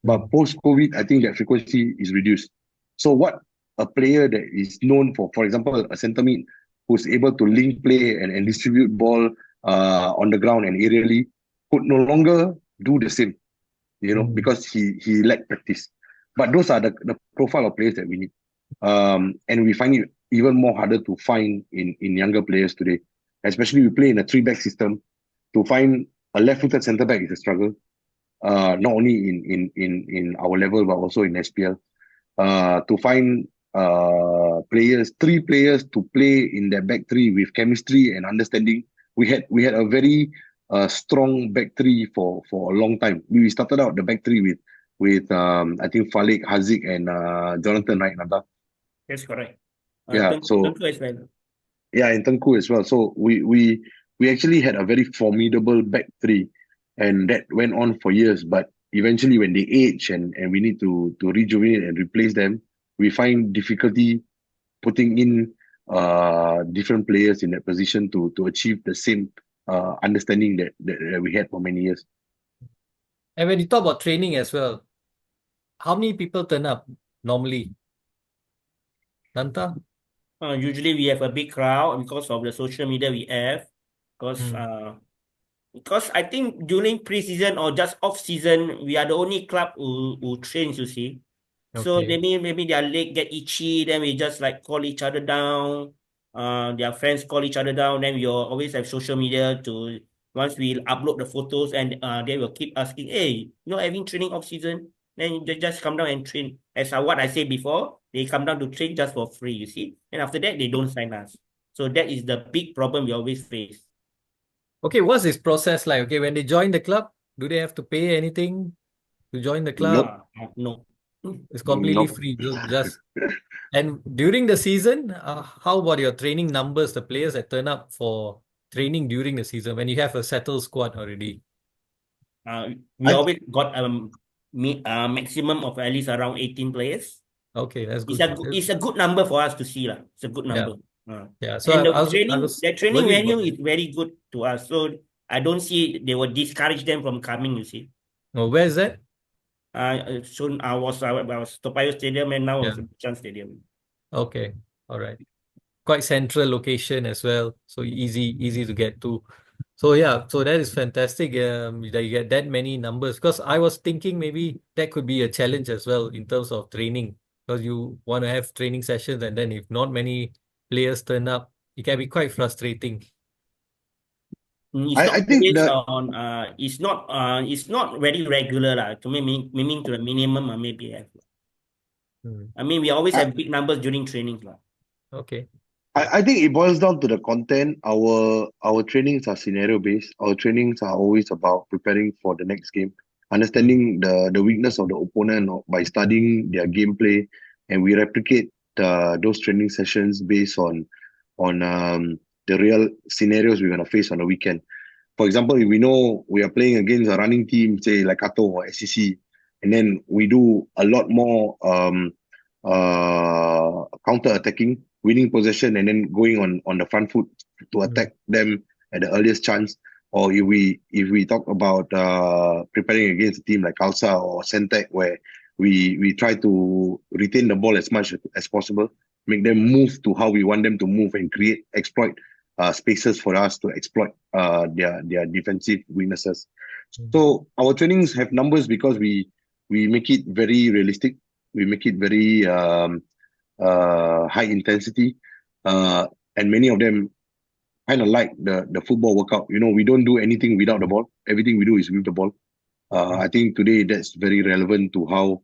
But Mm. post-COVID, I think that frequency is reduced. So what a player that is known for example, a centre mid who's able to link play and distribute ball on the ground and aerially could no longer do the same, Mm. because he lacked practice. But those are the profile of players that we need. And we find it even more harder to find in younger players today. Especially we play in a three-back system. To find a left-footed centre back is a struggle. Not only in our level but also in SPL. To find three players to play in that back three with chemistry and understanding. We had a very strong back three for a long time. We started out the back three with I think Falik, Haziq, and Jonathan, right, Nantha? That's correct. Yeah. So Tengku as well. yeah, and Tengku as well. So we actually had a very formidable back three, and that went on for years. But eventually, when they age and we need to rejuvenate and replace them, we find difficulty putting in different players in that position to achieve the same understanding that we had for many years. And when you talk about training as well, how many people turn up normally? Nanta? Usually we have a big crowd because of the social media we have. Because Mm. uh, because I think during pre-season or just off-season, we are the only club who trains, you see. So Okay. maybe their leg get itchy, then we just like call each other down. Their friends call each other down. Then we will always have social media to once we upload the photos and they will keep asking, hey, having training off season, then they just come down and train. As what I said before, they come down to train just for free, you see. And after that, they don't sign us. So that is the big problem we always face. Okay, what's this process like? Okay, when they join the club, do they have to pay anything to join the club? Nope, No. It's completely nope. free. Just and during the season, how about your training numbers, the players that turn up for training during the season when you have a settled squad already? We I always got maximum of at least around 18 players. Okay, that's It's good. a good number for us to see lah. It's a good Yeah, number. yeah. So And I was the training worried about venue that. is very good to us. So I don't see they will discourage them from coming, you see. Oh, where is that? Soon I was Toa Payoh Stadium and now Yeah. also Chan Stadium. Okay. All right. Quite central location as well, so easy to get to. So yeah, so that is fantastic. That you get that many numbers because I was thinking maybe that could be a challenge as well in terms of training because you want to have training sessions and then if not many players turn up, it can be quite frustrating. It's I not I think always the it's not very regular lah. To me, meaning to the minimum maybe have. Hmm. I mean, we always I, have big numbers during trainings lah. Okay. I think it boils down to the content. Our trainings are scenario based. Our trainings are always about preparing for the next game, Hmm. understanding the weakness of the opponent by studying their gameplay, and we replicate those training sessions based on the real scenarios we're gonna face on the weekend. For example, if we know we are playing against a running team, say like Kato or SCC, and then we do a lot more counter attacking, winning possession, and then going on the front foot to Hmm. attack them at the earliest chance. Or if we talk about preparing against a team like Kalsa or Centec, where we try to retain the ball as much as possible, make them move to how we want them to move and exploit spaces for us to exploit their defensive weaknesses. Hmm. So our trainings have numbers because we make it very realistic. We make it very high intensity, and many of them kind of like the football workout. We don't do anything without the ball. Everything we do is with the ball. I think today that's very relevant to how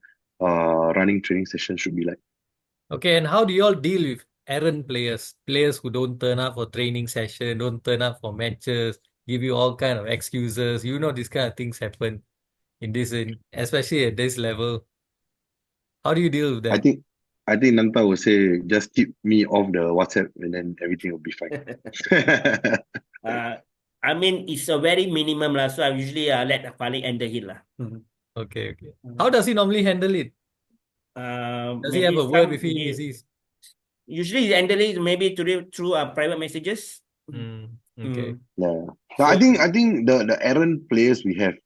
running training sessions should be like. Okay, and how do you all deal with errant players, players who don't turn up for training session, don't turn up for matches, give you all kind of excuses? These kind of things happen especially at this level. How do you deal with I that? think I think Nantha will say just keep me off the WhatsApp and then everything will be fine. Uh, I mean, it's a very minimum lah. So I usually let Falik handle it lah. Okay, okay. How does he normally handle it? Does he have Maybe a word some with you? Is he he? usually he handle it maybe through private messages. Okay. Yeah. No, So I think the errant players we have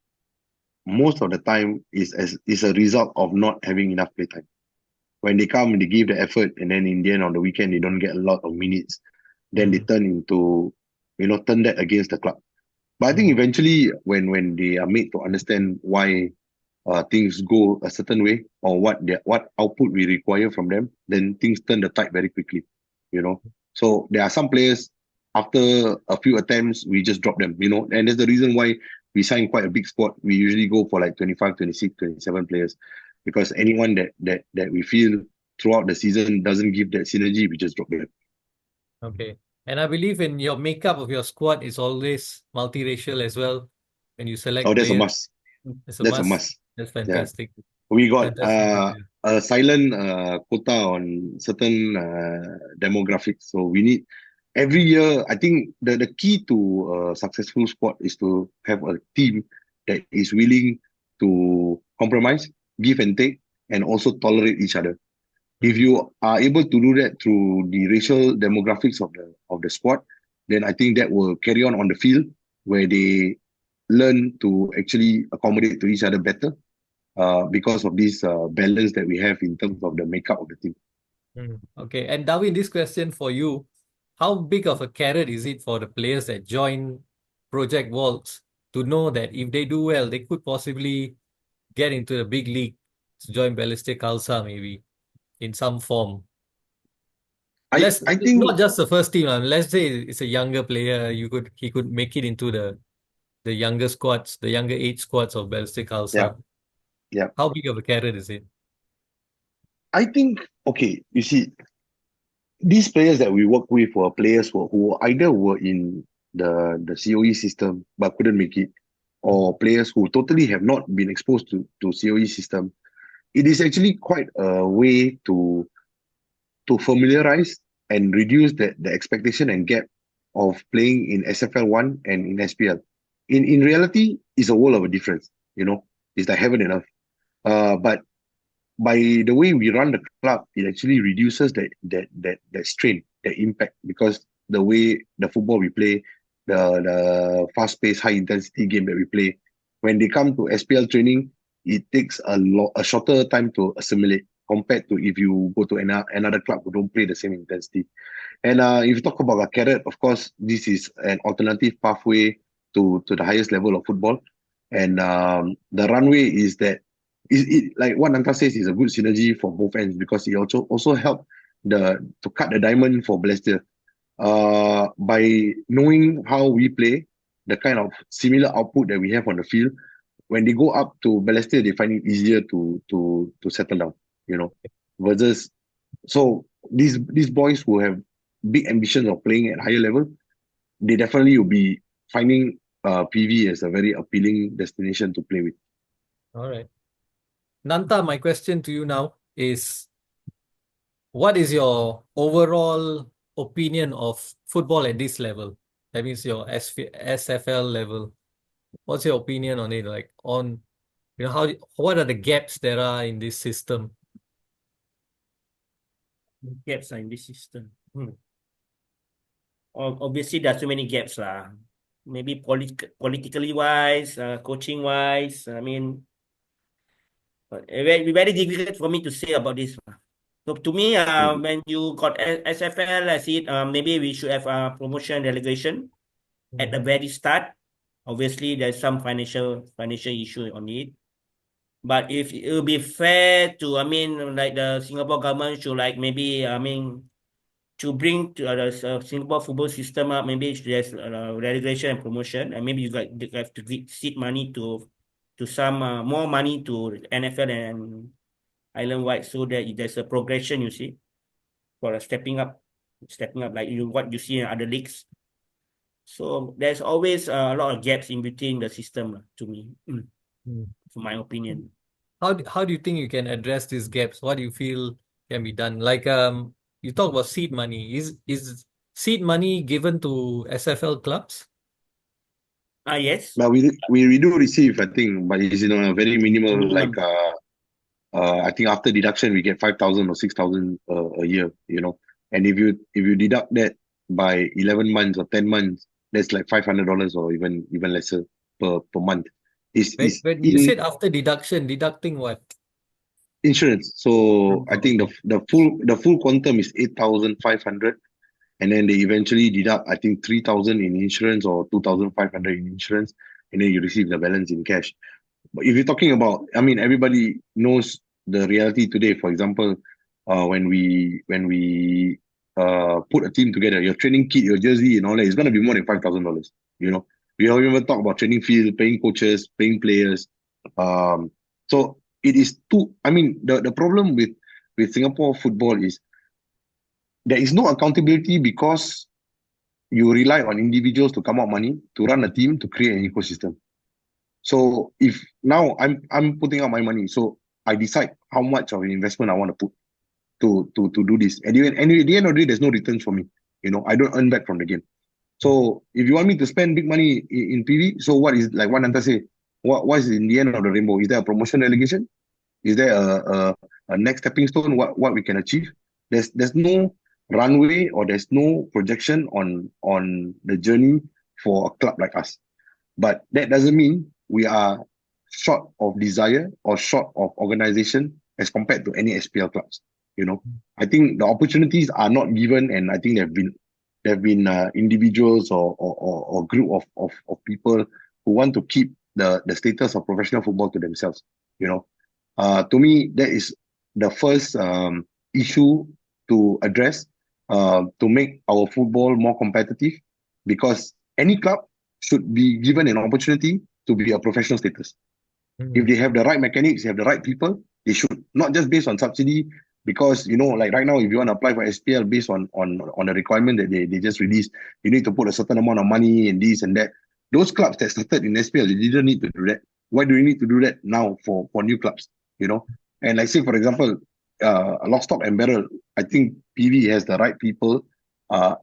most of the time is a result of not having enough playtime. When they come, they give the effort, and then in the end on the weekend they don't get a lot of minutes. Then they Mm, turn into, turn that against the club. But I think mm, eventually, when they are made to understand why things go a certain way or what output we require from them, then things turn the tide very quickly. You know, so there are some players after a few attempts we just drop them. And that's the reason why we sign quite a big squad. We usually go for like 25, 26, 27 players because anyone that we feel throughout the season doesn't give that synergy, we just drop them. okay. And I believe in your makeup of your squad is always multiracial as well when you Oh, select that's a players. must. It's a That's a must. must. That's Yeah. fantastic. We got Fantastic to hear. a silent quota on certain demographics. So we need every year. I think the key to a successful sport is to have a team that is willing to compromise, give and take, and also tolerate each other. If Mm, you are able to do that through the racial demographics of the squad, then I think that will carry on the field where they learn to actually accommodate to each other better because of this balance that we have in terms of the makeup of the team. Okay. And Darwin, this question for you. How big of a carrot is it for the players that join Project Waltz to know that if they do well, they could possibly get into the big league to join Ballistic Khalsa maybe in some form? Let's I not think just the first team. Let's say it's a younger player. He could make it into the younger squads, the younger age squads of Ballistic yeah, Khalsa. yeah. How big of a carrot is it? I think okay. You see, these players that we work with were players who either were in the COE system but couldn't make it, or players who totally have not been exposed to COE system. It is actually quite a way to familiarize and reduce the expectation and gap of playing in SFL one and in SPL. In reality, it's a world of a difference. It's like heaven and earth. But by the way we run the club, it actually reduces that strain, that impact, because the way the football we play, the fast-paced, high-intensity game that we play, when they come to SPL training, it takes a shorter time to assimilate compared to if you go to another club who don't play the same intensity. And if you talk about a carrot, of course, this is an alternative pathway to the highest level of football. And the runway is that it like what Nantha says is a good synergy for both ends because it also help to cut the diamond for Balestier. By knowing how we play, the kind of similar output that we have on the field, when they go up to Balestier, they find it easier to settle down, versus so these boys who have big ambitions of playing at higher level, they definitely will be finding PV as a very appealing destination to play with. All right. Nanta, my question to you now is what is your overall opinion of football at this level? That means your SFL level. What's your opinion on it? Like on what are the gaps there are in this system? gaps in this system. Obviously, there are so many gaps lah. Maybe politically wise, coaching wise. I mean, very difficult for me to say about this. So to me, Mhm. when you got SFL, I see it. Maybe we should have a promotion relegation at the Mhm. very start. Obviously, there's some financial issue on it. But if it will be fair to, I mean, like the Singapore government should like maybe, I mean, to bring to the Singapore football system up, maybe there's relegation and promotion, and maybe you have to seed money to some more money to NFL and island wide, so that there's a progression. You see, for stepping up like what you see in other leagues. So there's always a lot of gaps in between the system to me, Mm. for my opinion. How do you think you can address these gaps? What do you feel can be done? Like you talk about seed money. Is seed money given to SFL clubs? Yes. But we do receive, I think, but it's a very minimal, like Minimum. I think after deduction we get 5,000 or 6,000 a year, and if you deduct that by 11 months or 10 months, that's like $500 or even lesser per month. Is When you in said after deduction, deducting what? insurance. So I Oh, think okay. the full quantum is 8,500, and then they eventually deduct, I think, 3,000 in insurance or 2,500 in insurance, and then you receive the balance in cash. But if you're talking about, I mean, everybody knows the reality today. For example, when we put a team together, your training kit, your jersey, and all that is going to be more than $5,000. You know, we don't even talk about training field, paying coaches, paying players. So it is too. I mean, the problem with Singapore football is there is no accountability because you rely on individuals to come out money to run a team to create an ecosystem. So if now I'm putting out my money, so I decide how much of an investment I want to put to do this. And at the end of the day, there's no returns for me. I don't earn back from the game. So if you want me to spend big money in PV, so what is, like what Nantha say? What is in the end of the rainbow? Is there a promotion relegation? Is there a next stepping stone? What we can achieve? There's no runway or there's no projection on the journey for a club like us. But that doesn't mean we are short of desire or short of organization as compared to any SPL clubs. I think the opportunities are not given, and I think there have been individuals or group of people who want to keep the status of professional football to themselves. To me, that is the first issue to address, to make our football more competitive, because any club should be given an opportunity to be a professional status. If Mm. they have the right mechanics, they have the right people, they should not just based on subsidy. Because like right now, if you want to apply for SPL based on the requirement that they just released, you need to put a certain amount of money and this and that. Those clubs that started in SPL, they didn't need to do that. Why do we need to do that now for new clubs? And like, say for example, lock, stock and barrel, I think PV has the right people uh,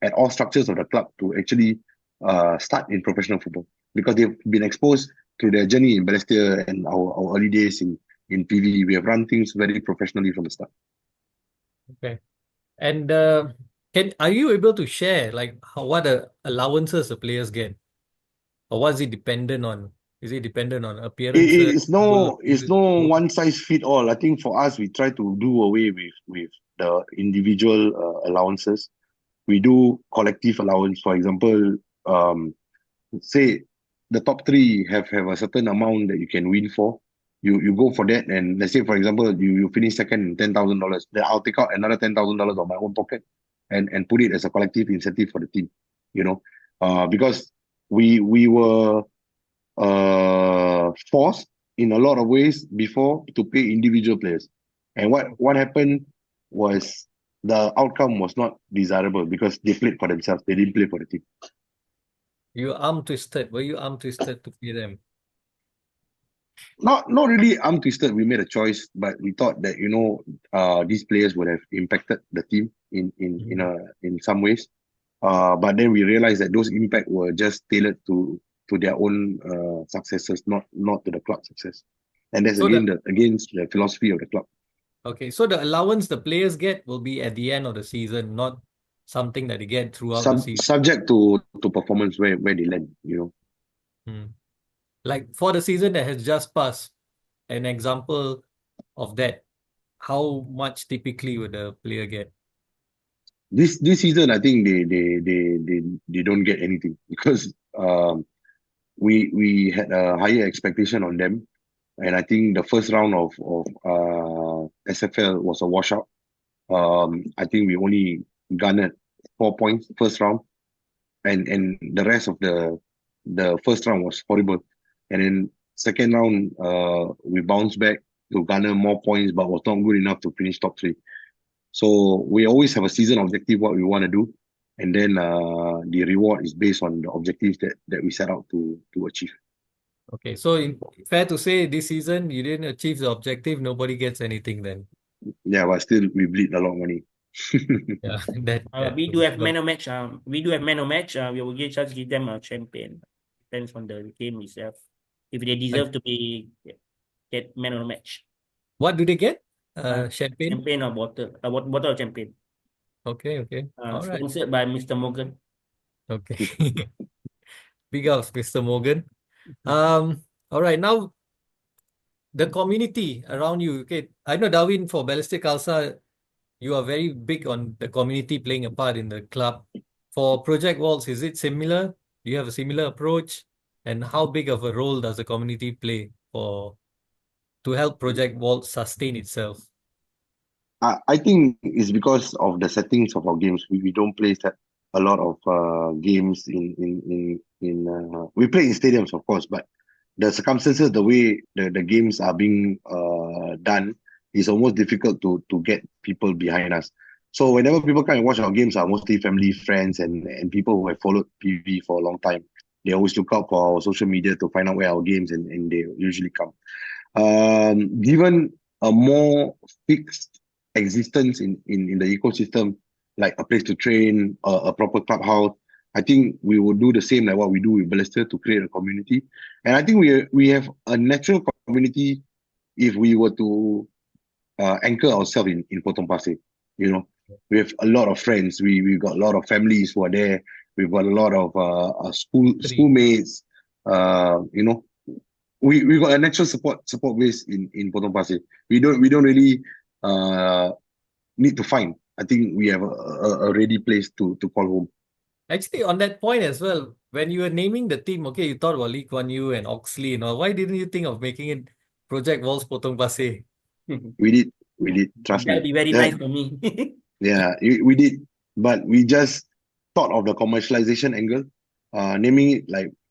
at all structures of the club to actually start in professional football, because they've been exposed through their journey in Balestier and our early days in PV. We have run things very professionally from the start. Okay. And are you able to share like what allowances the players get, or what is it dependent on? Is it dependent on appearances, It's number of no it's appearances, no goals? one size fit all. I think for us, we try to do away with the individual allowances. We do collective allowance. For example, um, say the top three have a certain amount that you can win for. You go for that, and let's say for example you finish second in $10,000. Then I'll take out another $10,000 of my own pocket and put it as a collective incentive for the team. Because we were forced in a lot of ways before to pay individual players, and what happened was the outcome was not desirable because they played for themselves. They didn't play for the team. You arm twisted. Were you arm twisted to pay them? Not really arm twisted. We made a choice, but we thought that these players would have impacted the team in some ways. But then we realized that those impact were just tailored to their own successes, not to the club success. And that's So again the against the philosophy of the club. Okay, so the allowance the players get will be at the end of the season, not something that they get throughout the season. Subject to performance where they land. Hmm. Like for the season that has just passed, an example of that, how much typically would the player get? This season, I think they don't get anything because we had a higher expectation on them, and I think the first round of SFL was a washout. I think we only garnered 4 points first round, and the rest of the first round was horrible, and then second round we bounced back to garner more points, but was not good enough to finish top three. So we always have a season objective what we want to do, and then the reward is based on the objectives that we set out to achieve. Okay, so fair to say this season you didn't achieve the objective, nobody gets anything then. Yeah, but still we bleed a lot of money. Yeah, that We for do have sure. man of match. We do have man of match. We will just give them a champagne. depends on the game itself. If they deserve to be get man of the match. What do they get? Uh, Champagne? Champagne or bottle of champagne. Okay. All right. Sponsored by Mr. Morgan. Okay. Big ups, Mr. Morgan. All right. Now the community around you. Okay. I know, Darwin, for Ballistic Alsa, you are very big on the community playing a part in the club. For Project Waltz, is it similar? Do you have a similar approach? And how big of a role does the community play for to help Project Waltz sustain itself? I think it's because of the settings of our games. We don't play a lot of games in we play in stadiums, of course, but the circumstances, the way the games are being done, is almost difficult to get people behind us. So whenever people come and watch our games, are mostly family, friends, and people who have followed PV for a long time. They always look out for our social media to find out where our games, and they usually come. Given a more fixed existence in the ecosystem, like a place to train, a proper clubhouse, I think we will do the same like what we do with Ballister to create a community. And I think we have a natural community if we were to anchor ourselves in Potong Pasir. You know, we have a lot of friends. We've got a lot of families who are there. We've got a lot of schoolmates. You know, we got a natural support base in Potong Pasir. We don't really need to find. I think we have a ready place to call home. Actually, on that point as well, when you were naming the team, okay, you thought about Lee Kuan Yew and Oxley and all. Why didn't you think of making it Project Waltz Potong Pasir? We did. Trust That'll me. be very nice for me. Yeah, we did, but we just thought of the commercialization angle, naming it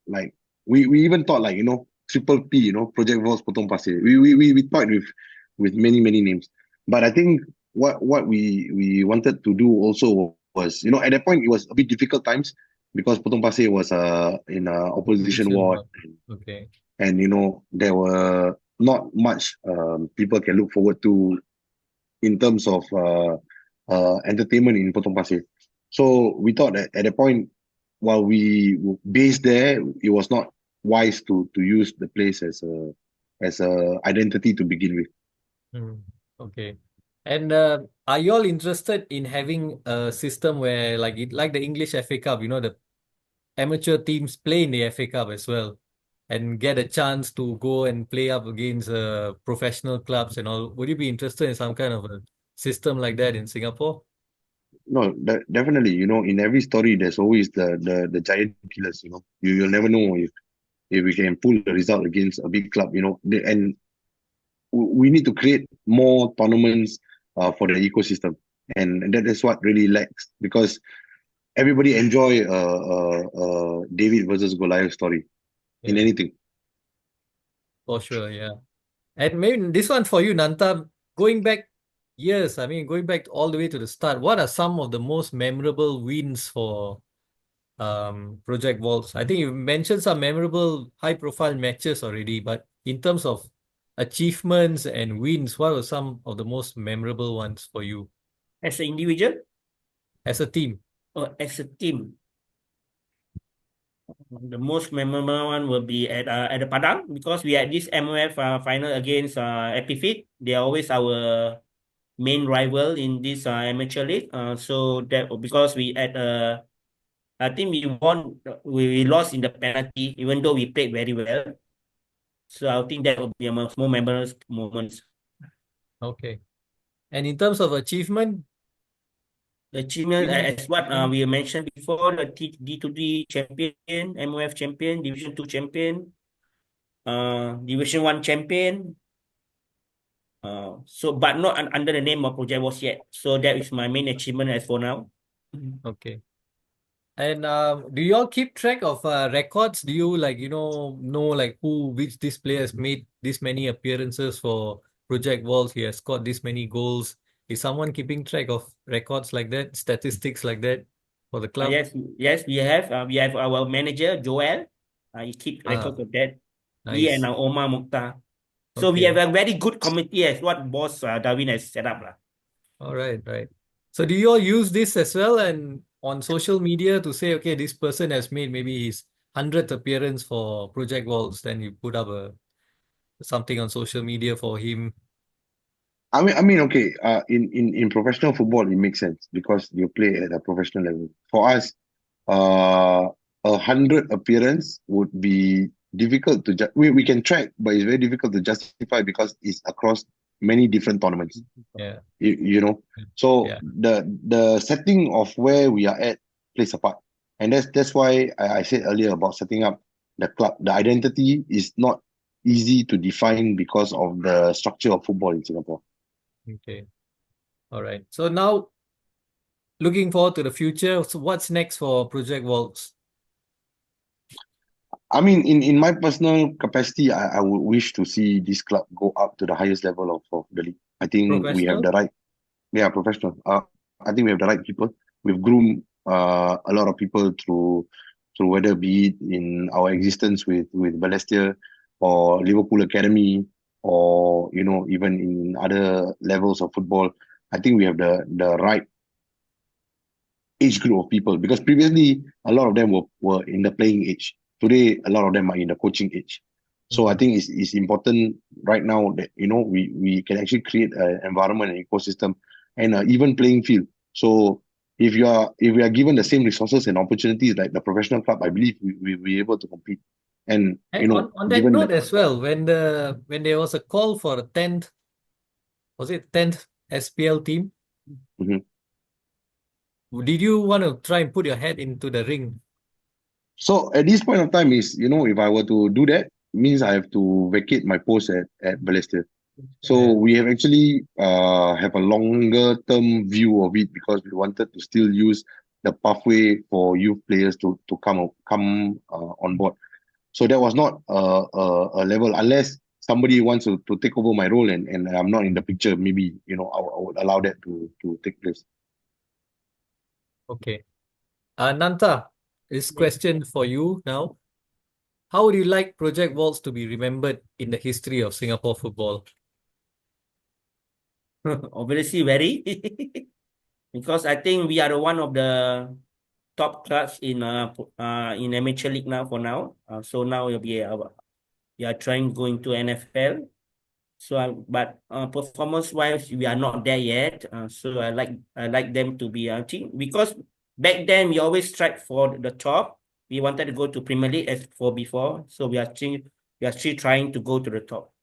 like we even thought like Triple P, Project Vols Potong Pasir. We thought with many names, but I think what we wanted to do also was at that point it was a bit difficult times because Potong Pasir was in a opposition Opposition ward, one. Okay. and there were not much people can look forward to in terms of entertainment in Potong Pasir. So we thought that at that point, while we were based there, it was not wise to use the place as a identity to begin with. Okay. And are you all interested in having a system where like the English FA Cup, the amateur teams play in the FA Cup as well and get a chance to go and play up against professional clubs and all? Would you be interested in some kind of a system like that in Singapore? No, definitely. In every story, there's always the giant killers. You'll never know if we can pull the result against a big club. And we need to create more tournaments for the ecosystem, and that is what really lacks because everybody enjoy David versus Goliath story in Yeah, anything. for sure. Yeah. And maybe this one for you, Nantha, going back years, going back all the way to the start, what are some of the most memorable wins for Project Waltz? I think you mentioned some memorable high profile matches already, but in terms of achievements and wins, what were some of the most memorable ones for you As an individual as a team? or as a team? The most memorable one will be at the Padang because we had this MOF final against Epifit. They are always our main rival in this amateur league. So that because we had I think we won, we lost in the penalty, even though we played very well. So I think that will be a most more memorable moments. Okay. And in terms of achievement, The achievement, winning, as what we mentioned before, the D2D champion, MOF champion, Division 2 champion, Division 1 champion. So but not under the name of Project Was yet. So that is my main achievement as for now. okay. And do you all keep track of records? Do you know like which this player has made this many appearances for Project Walls? He has scored this many goals. Is someone keeping track of records like that, statistics like that for the club? Yes, we have. We have our manager Joel. He keep Ah, records of that. He and nice. Omar Mukhtar. So we have Okay. a very good committee as what boss Darwin has set up lah. All right, right. So do you all use this as well and on social media to say, okay, this person has made maybe he's 100th appearance for Project Waltz, then you put up something on social media for him. Okay. In professional football, it makes sense because you play at a professional level. For us, uh, 100 appearance would be difficult to we can track, but it's very difficult to justify because it's across many different tournaments. Yeah, You know, so yeah. the setting of where we are at plays a part, and that's why I said earlier about setting up the club. The identity is not easy to define because of the structure of football in Singapore. Okay. All right. So now looking forward to the future. So what's next for Project Waltz? I mean, in my personal capacity, I would wish to see this club go up to the highest level of the league. I think we have Professional? the right, yeah, professional. I think we have the right people. We've groomed a lot of people through whether be it in our existence with Balestier or Liverpool Academy or even in other levels of football. I think we have the right age group of people because previously a lot of them were in the playing age. Today, a lot of them are in the coaching age. So I Mm. think it's important right now that we can actually create an environment, an ecosystem, and an even playing field. So if we are given the same resources and opportunities like the professional club, I believe we'll be able to compete. And And on that given note that. as well, when there was a call for a 10th, was it 10th SPL team? Mhm. Did you want to try and put your head into the ring? So at this point of time is, if I were to do that, means I have to vacate my post at Balestier. So Yeah. we have actually have a longer term view of it because we wanted to still use the pathway for youth players to come on board. So that was not a level unless somebody wants to take over my role and I'm not in the picture. Maybe I would allow that to take place. Okay. Nantha, this question for you now. How would you like Project Waltz to be remembered in the history of Singapore football? Obviously, very because I think we are the one of the top clubs in amateur league now for now. So now we are trying to go into NFL. So but performance wise, we are not there yet. So I like them to be team because back then we always strive for the top. We wanted to go to Premier League as for before. So we are still trying to go to the top.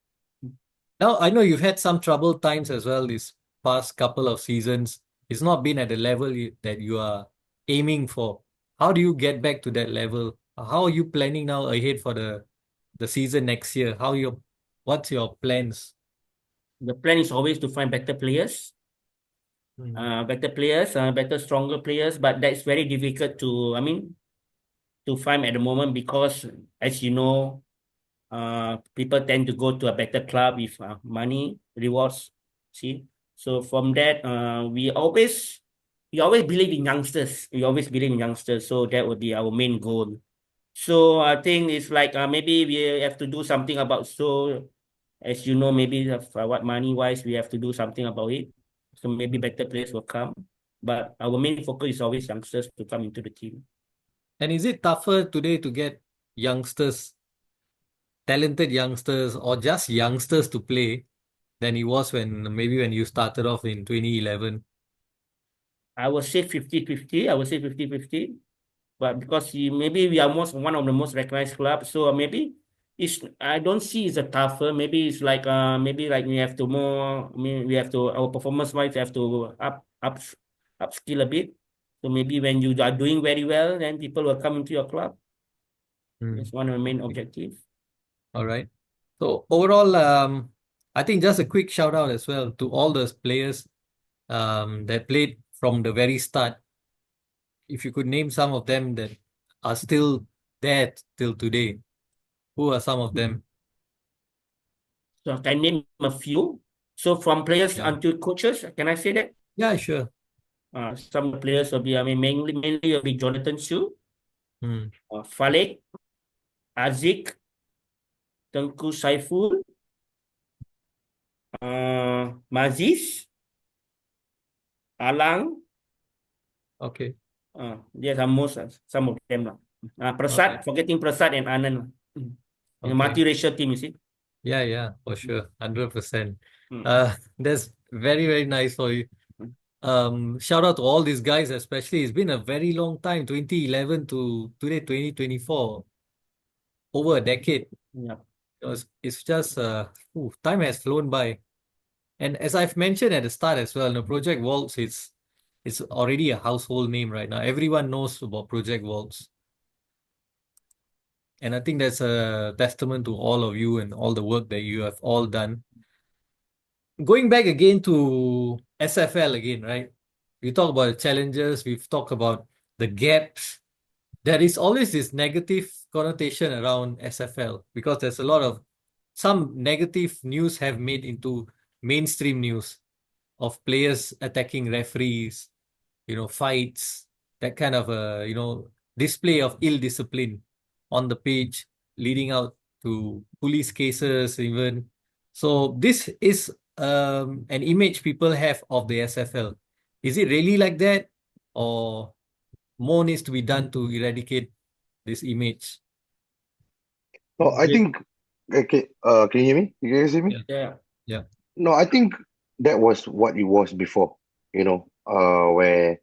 Now, I know you've had some troubled times as well this past couple of seasons. It's not been at the level that you are aiming for. How do you get back to that level? How are you planning now ahead for the season next year? What's your plans? The plan is always to find Mm. better, stronger players. But that's very difficult to find at the moment because, as you know, people tend to go to a better club with money rewards. See, so from that, we always believe in youngsters. We always believe in youngsters. So that would be our main goal. So I think it's like maybe we have to do something about as you know, maybe what money wise we have to do something about it. So maybe Mhm. better players will come. But our main focus is always youngsters to come into the team. And is it tougher today to get youngsters, talented youngsters, or just youngsters to play than it was when you started off in 2011? I would say 50-50. I would say 50-50. But because maybe we are one of the most recognized clubs, so maybe it's I don't see it's a tougher. Maybe it's like maybe like we have to more. I mean, we have to our performance wise have to upskill a bit. So maybe when you are doing very well, then people will come into your club. Mm. That's one of the main Okay. objectives. All right. So overall, I think just a quick shout out as well to all those players that played from the very start. If you could name some of them that are still there till today, who are some of them? So I can name a few. So from players Yeah. until coaches, can I say that? Yeah, sure. Some of the players will be, mainly will be Jonathan Sue, Mm. Falik, Azik, Tengku Saiful, Maziz, Alang. Okay. There's are most some of them lah. Prasad, Okay. forgetting Prasad and Anand. In a Okay. multiracial team, you see. Yeah, for sure. 100%. Mm. That's very, very nice for you. Mm. Shout out to all these guys, especially. It's been a very long time, 2011 to today, 2024, over a decade. Yeah. It's just time has flown by. And as I've mentioned at the start as well, Project Waltz is it's already a household name right now. Everyone knows about Project Waltz. And I think that's a testament to all of you and all the work that you have all done. Going back again to SFL again, right? We talk about the challenges, we've talked about the gaps. There is always this negative connotation around SFL because there's a lot of some negative news have made into mainstream news of players attacking referees, fights, that kind of display of ill discipline on the pitch, leading out to police cases even. So this is an image people have of the SFL. Is it really like that, or more needs to be done to eradicate this image? No, I Yeah, think okay. Can you hear me? You guys hear me? yeah, Yeah. yeah. No, I think that was what it was before. Where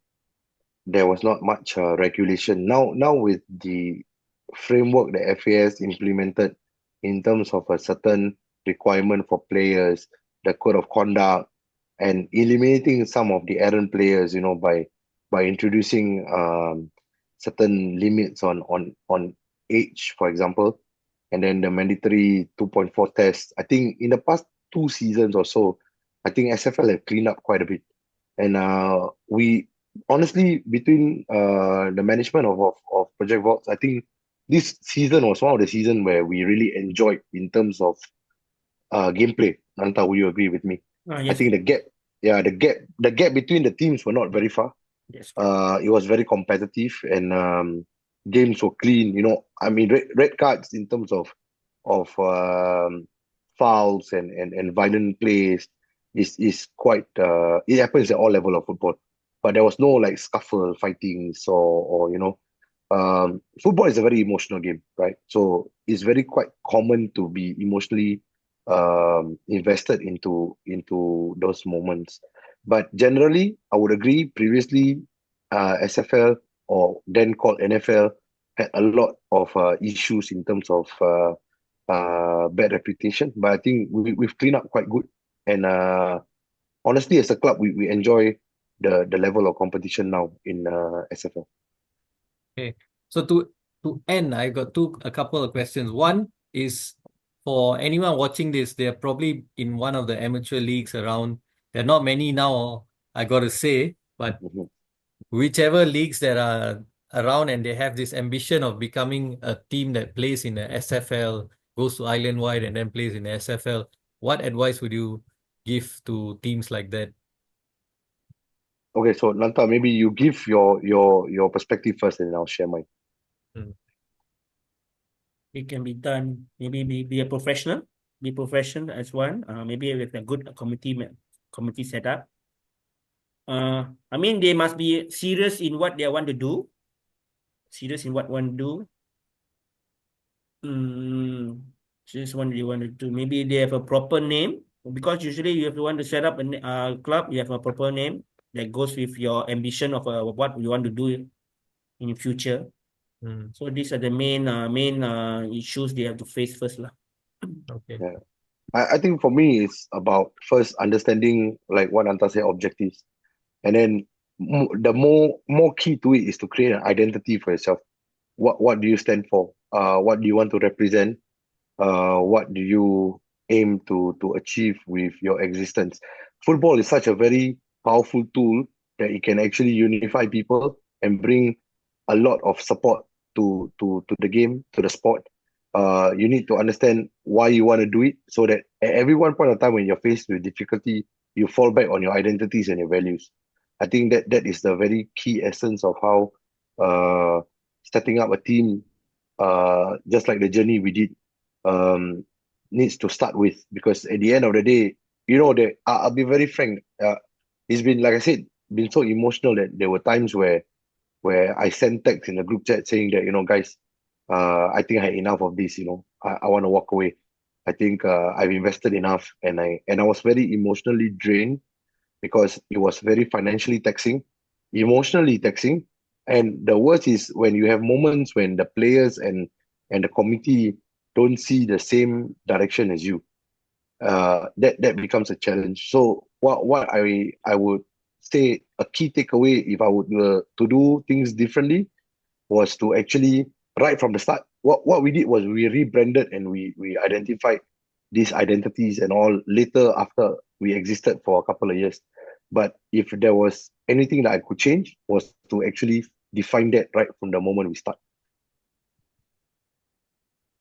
there was not much regulation. Now with the framework that FAS implemented in terms of a certain requirement for players, the code of conduct, and eliminating some of the errant players, by introducing certain limits on age, for example, and then the mandatory 2.4 test. I think in the past 2 seasons or so, I think SFL have cleaned up quite a bit. And we honestly, between the management of Project Vox, I think this season was one of the season where we really enjoyed in terms of gameplay. Nantha, will you agree with me? I Yes. think the gap between the teams were not very far. Yes. It was very competitive, and games were clean. I mean, red cards in terms of fouls and violent plays is quite. It happens at all level of football, but there was no like scuffle, fightings, or football is a very emotional game, right? So it's very quite common to be emotionally invested into those moments. But generally, I would agree. Previously, SFL, or then called NFL, had a lot of issues in terms of bad reputation. But I think we've cleaned up quite good. And honestly, as a club, we enjoy the level of competition now in SFL. Okay. So to end, I got a couple of questions. One is for anyone watching this, they're probably in one of the amateur leagues around. There are not many now, I gotta say, but Mhm. whichever leagues that are around and they have this ambition of becoming a team that plays in the SFL, goes to island wide and then plays in the SFL, what advice would you give to teams like that? Okay, so Nanta, maybe you give your perspective first, and I'll share mine. Mm. It can be done. Maybe be a professional. Be professional as one. Maybe with a good committee setup. I mean, they must be serious in what they want to do. Serious in what want to do. Mm, serious what they want to do. Maybe they have a proper name, because usually you have to want to set up a club. You have a proper name that goes with your ambition of what you want to do in the future. Mm. So these are the main issues they have to face first lah. Okay. Yeah. I think for me, it's about first understanding, like what Anta said, objectives. And then the more key to it is to create an identity for yourself. What do you stand for? What do you want to represent? What do you aim to achieve with your existence? Football is such a very powerful tool that it can actually unify people and bring a lot of support to the game, to the sport. You need to understand why you want to do it, so that at every one point of time when you're faced with difficulty, you fall back on your identities and your values. I think that is the very key essence of how setting up a team, just like the journey we did, um, needs to start with. Because at the end of the day, that I'll be very frank. It's been, like I said, been so emotional that there were times where where I sent text in the group chat saying that, guys, I think I had enough of this, I want to walk away. I think I've invested enough, and I was very emotionally drained because it was very financially taxing, emotionally taxing. And the worst is when you have moments when the players and the committee don't see the same direction as you. That becomes a challenge. So what I would say a key takeaway if I would to do things differently was to actually right from the start. What we did was we rebranded and we identified these identities and all later after we existed for a couple of years. But if there was anything that I could change was to actually define that right from the moment we start.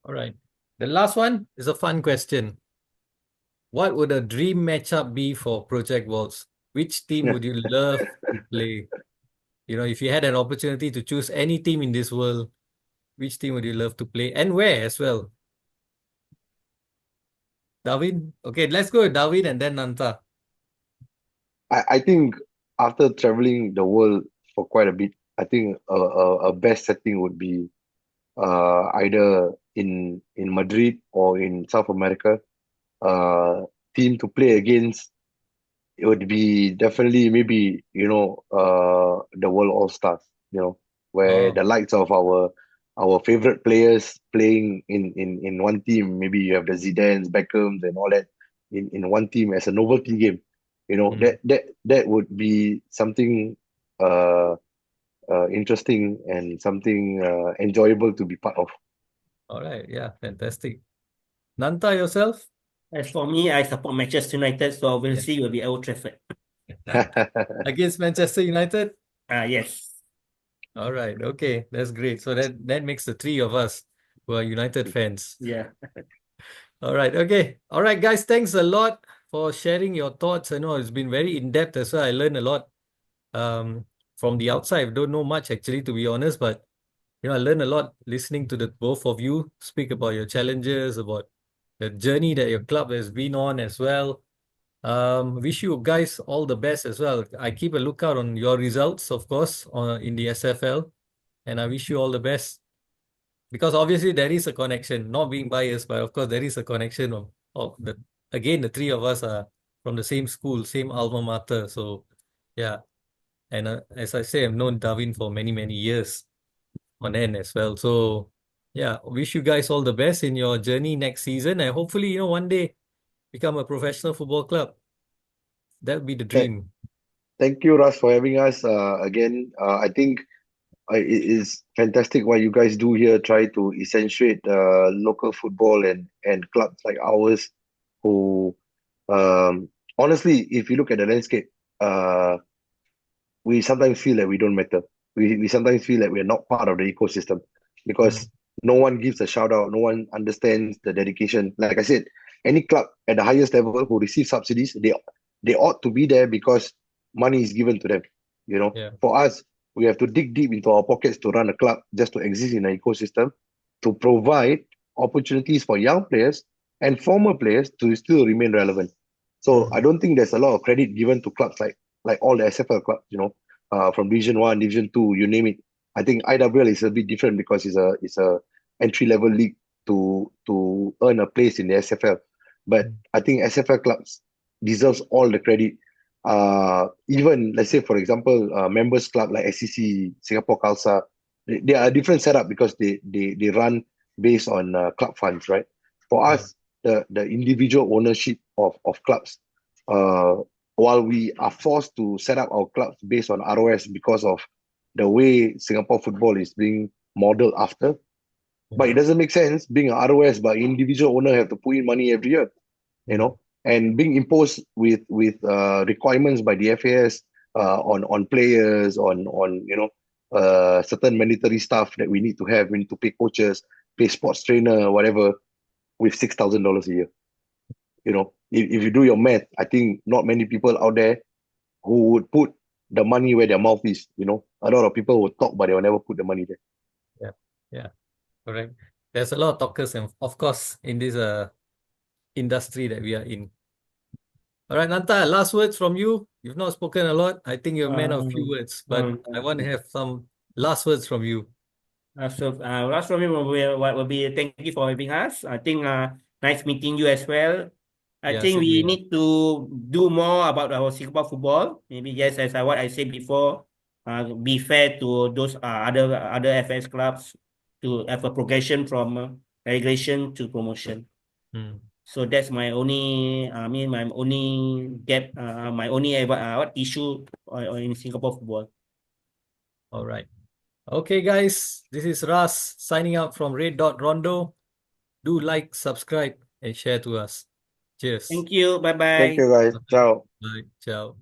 All right. The last one is a fun question. What would a dream matchup be for Project Waltz? Which team would you love to play? If you had an opportunity to choose any team in this world, which team would you love to play and where as well? Darwin? Okay, let's go with Darwin and then Nantha. I think after traveling the world for quite a bit, I think a best setting would be either in Madrid or in South America. Team to play against, it would be definitely maybe the World All Stars, where Oh, the likes of our favorite players playing in one team. Maybe you have the Zidanes, Beckhams, and all that in one team as a novelty game. mm. That would be something interesting and something enjoyable to be part of. All right. Yeah, fantastic. Nantha, yourself? As for me, I support Manchester United, so Yeah. obviously it will be Old Trafford. Against Manchester United? Yes. All right. Okay, that's great. So that makes the three of us who are United fans. Yeah. All right. Okay. All right, guys. Thanks a lot for sharing your thoughts. I know it's been very in-depth as well. I learned a lot from the outside. I don't know much actually, to be honest, but I learned a lot listening to the both of you speak about your challenges, about the journey that your club has been on as well. Wish you guys all the best as well. I keep a lookout on your results, of course, in the SFL, and I wish you all the best because obviously there is a connection. Not being biased, but of course there is a connection of the again the three of us are from the same school, same alma mater. So yeah, and as I say, I've known Darwin for many years on end as well. So yeah, wish you guys all the best in your journey next season, and hopefully one day become a professional football club. That would be the Th- dream. Thank you, Russ, for having us again. I think it is fantastic what you guys do here. Try to accentuate local football and clubs like ours, who honestly, if you look at the landscape, we sometimes feel that we don't matter. We sometimes feel like we're not part of the ecosystem Mm. because no one gives a shout out, no one understands the dedication. Like I said, any club at the highest level who receive subsidies, they ought to be there because money is given to them. Yeah. For us, we have to dig deep into our pockets to run a club just to exist in an ecosystem, to provide opportunities for young players and former players to still remain relevant. So I Mm. don't think there's a lot of credit given to clubs like all the SFL clubs, from Division One, Division Two, you name it. I think IWL is a bit different because it's a entry level league to earn a place in the SFL. But Mm. I think SFL clubs deserves all the credit. Even let's say for example, members club like SCC, Singapore Khalsa, they are a different setup because they run based on club funds, right? For Yeah. us, the individual ownership of clubs, uh, while we are forced to set up our clubs based on ROS because of the way Singapore football is being modeled after, but it Mm. doesn't make sense being an ROS, but individual owner have to put in money every year, you Mm. know, and being imposed with requirements by the FAS on players, on certain mandatory stuff that we need to have. We need to pay coaches, pay sports trainer, whatever, with $6,000 a year. If you do your math, I think not many people out there who would put the money where their mouth is. A lot of people would talk, but they will never put the money there. Yeah. Yeah. Correct. There's a lot of talkers, and of course, in this industry that we are in. All right, Nanta, last words from you. You've not spoken a lot. I think you're a man of few Um, words, but um, I want to have some Last words from you. Last from me will be thank you for having us. I think nice meeting you as well. I Yeah, think same we here. need to do more about our Singapore football. Maybe just as what I said before, be fair to those other FS clubs to have a progression from relegation to promotion. Hmm. So that's my only, my only gap, my only what issue in Singapore football. All right. Okay, guys, this is Ras signing out from Red Dot Rondo. Do like, subscribe, and share to us. Cheers. Thank you. Bye Thank bye. you, guys. Bye. Ciao. Bye. Ciao.